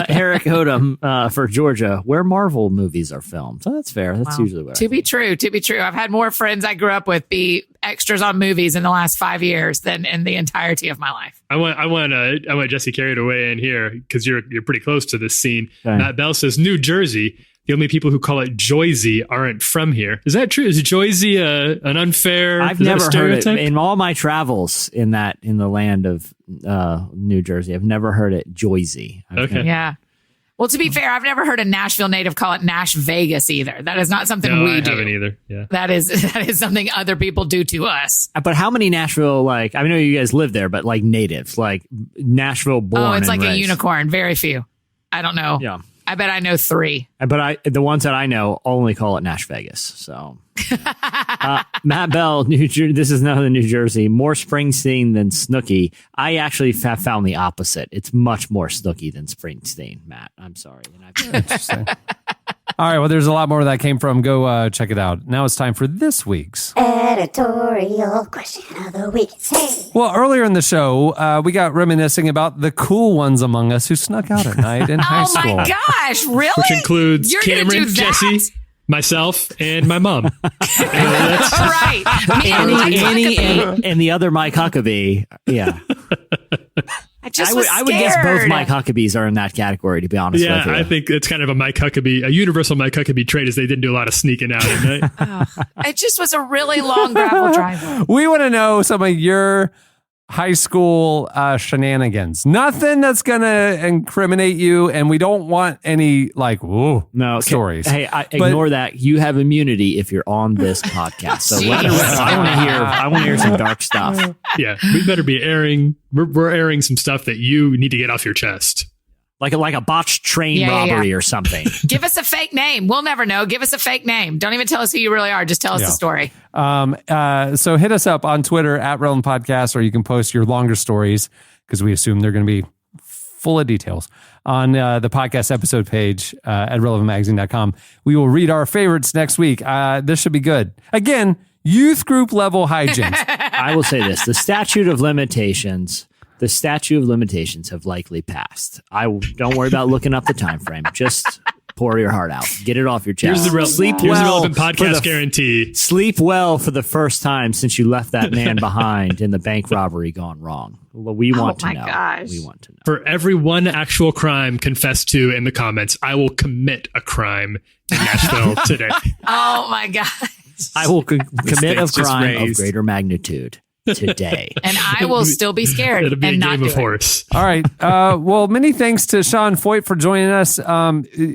Eric Odom for Georgia, where Marvel movies are filmed. So that's fair. That's usually what. To be true. I've had more friends I grew up with be extras on movies in the last 5 years than in the entirety of my life. I want Jesse Carey to weigh in here because you're pretty close to this scene. Okay. Matt Bell says New Jersey. The only people who call it Joyzy aren't from here. Is that true? Is Joyzy an unfair? I've never heard it in all my travels in the land of New Jersey. I've never heard it Joyzy. Okay. Yeah. Well, to be fair, I've never heard a Nashville native call it Nash Vegas either. That is not something we do. I haven't either. Yeah. That is something other people do to us. But how many Nashville, I know you guys live there, but natives, Nashville born. Oh, it's like and a raised. unicorn. Very few. I don't know. Yeah. I bet I know 3. But the ones that I know only call it Nash Vegas. So Matt Bell, this is none of New Jersey. More Springsteen than Snooki. I actually have found the opposite. It's much more Snooki than Springsteen, Matt. I'm sorry. Interesting. All right, well, there's a lot more that came from. Go check it out. Now it's time for this week's Editorial question of the week. Hey. Well, earlier in the show, we got reminiscing about the cool ones among us who snuck out at night in high school. Oh my gosh, really? Which includes You're gonna Cameron, do that? Jesse, myself, and my mom. That's right. Me and Mike Annie Huckabee. and the other Mike Huckabee. Yeah. I would guess both Mike Huckabees are in that category, to be honest with you. I think it's kind of a universal Mike Huckabee trait is they didn't do a lot of sneaking out at night. It just was a really long gravel driveway. We want to know some of your high school shenanigans. Nothing that's going to incriminate you, and we don't want any stories. Hey, ignore that. You have immunity if you're on this podcast. So I want to hear some dark stuff. Yeah, we better be airing. We're airing some stuff that you need to get off your chest. Like a botched train robbery or something. Give us a fake name. We'll never know. Give us a fake name. Don't even tell us who you really are. Just tell us the story. So hit us up on Twitter at Relevant Podcast, or you can post your longer stories because we assume they're going to be full of details on the podcast episode page at relevantmagazine.com. We will read our favorites next week. This should be good. Again, youth group level hijinks. I will say this. The statute of limitations have likely passed. Don't worry about looking up the time frame. Just pour your heart out. Get it off your chest. Here's the relevant podcast guarantee. Sleep well for the first time since you left that man behind in the bank robbery gone wrong. Well, we want to know. Gosh. We want to know. For every one actual crime confessed to in the comments, I will commit a crime in Nashville today. Oh my gosh. I will commit a stakes just crime of raised. greater magnitude today. And I will still be scared. It'll be and a not game do of it. horse. All right. Well, many thanks to Sean Feucht for joining us.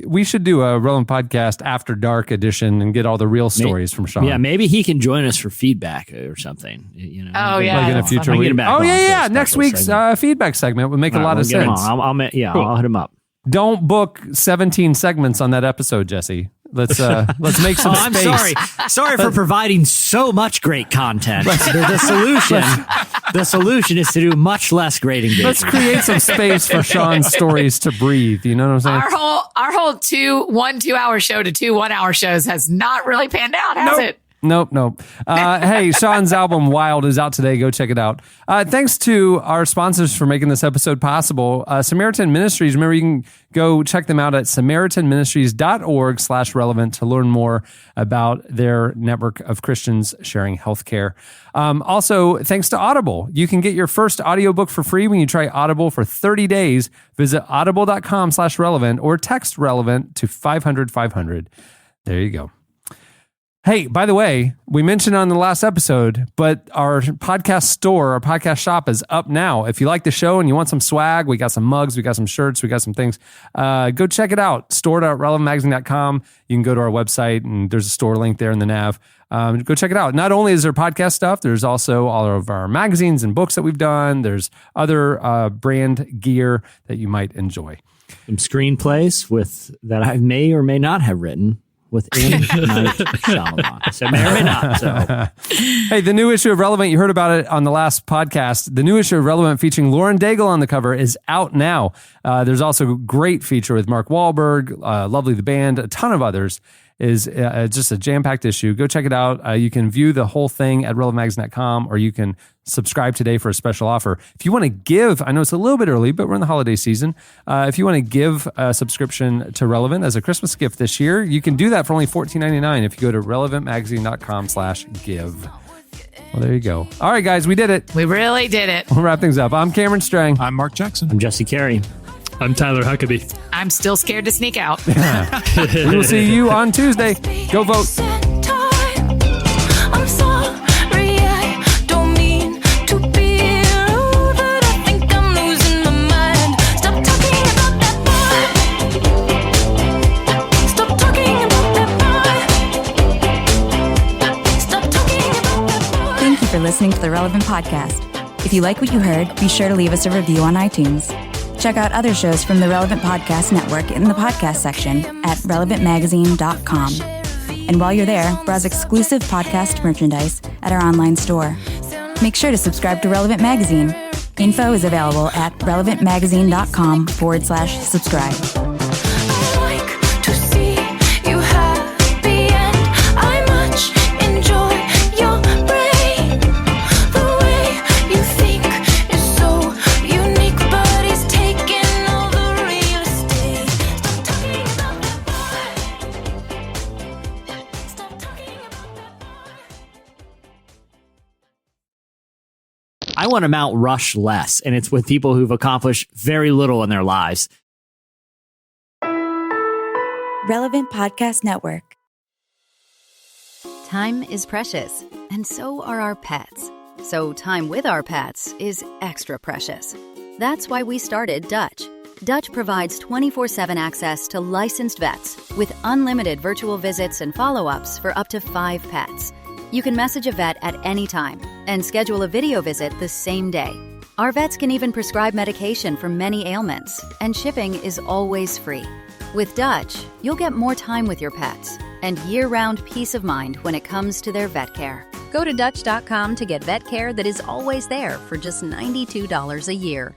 We should do a Relevant Podcast After Dark edition and get all the real stories from Sean. Yeah, maybe he can join us for feedback or something. You know, Oh, yeah. Like in a future week. back Oh, on yeah. for a Next special week's segment. feedback segment would make a lot We'll of get him sense. on. I'll hit him up. Don't book 17 segments on that episode, Jesse. Let's make some I'm space. sorry for providing so much great content. The solution is to do much less great engagement. Let's create some space for Sean's stories to breathe. You know what I'm saying? Our whole 2-hour show to 2 1-hour shows has not really panned out, has it? Nope. Hey, Sean's album Wild is out today. Go check it out. Thanks to our sponsors for making this episode possible. Samaritan Ministries. Remember, you can go check them out at samaritanministries.org/relevant to learn more about their network of Christians sharing healthcare. Also, thanks to Audible. You can get your first audiobook for free when you try Audible for 30 days. Visit audible.com/relevant or text relevant to 500-500. There you go. Hey, by the way, we mentioned on the last episode, but our podcast store, our podcast shop is up now. If you like the show and you want some swag, we got some mugs, we got some shirts, we got some things. Go check it out. Store.relevantmagazine.com. You can go to our website and there's a store link there in the nav. Go check it out. Not only is there podcast stuff, there's also all of our magazines and books that we've done. There's other brand gear that you might enjoy. Some screenplays that I may or may not have written with M. Night Shyamalan. So may or may not. So. Hey, the new issue of Relevant, you heard about it on the last podcast. The new issue of Relevant featuring Lauren Daigle on the cover is out now. There's also a great feature with Mark Wahlberg, Lovely the Band, a ton of others. Is just a jam-packed issue. Go check it out. You can view the whole thing at relevantmagazine.com, or you can subscribe today for a special offer. If you want to give, I know it's a little bit early, but we're in the holiday season. If you want to give a subscription to Relevant as a Christmas gift this year, you can do that for only $14.99 if you go to relevantmagazine.com/give. Well, there you go. All right, guys, we did it. We really did it. We'll wrap things up. I'm Cameron Strang. I'm Mark Jackson. I'm Jesse Carey. I'm Tyler Huckabee. I'm still scared to sneak out. We will see you on Tuesday. Go vote. I'm sorry, I don't mean to be rude, but I think I'm losing my mind. Stop talking about that boy. Stop talking about that boy. Stop talking about that boy. Thank you for listening to the Relevant Podcast. If you like what you heard, be sure to leave us a review on iTunes. Check out other shows from the Relevant Podcast Network in the podcast section at relevantmagazine.com. And while you're there, browse exclusive podcast merchandise at our online store. Make sure to subscribe to Relevant Magazine. Info is available at relevantmagazine.com/subscribe. I like to see I want to Mount Rush less, and it's with people who've accomplished very little in their lives. Relevant Podcast Network. Time is precious, and so are our pets. So time with our pets is extra precious. That's why we started Dutch. Dutch provides 24/7 access to licensed vets with unlimited virtual visits and follow-ups for up to 5 pets. You can message a vet at any time and schedule a video visit the same day. Our vets can even prescribe medication for many ailments, and shipping is always free. With Dutch, you'll get more time with your pets and year-round peace of mind when it comes to their vet care. Go to Dutch.com to get vet care that is always there for just $92 a year.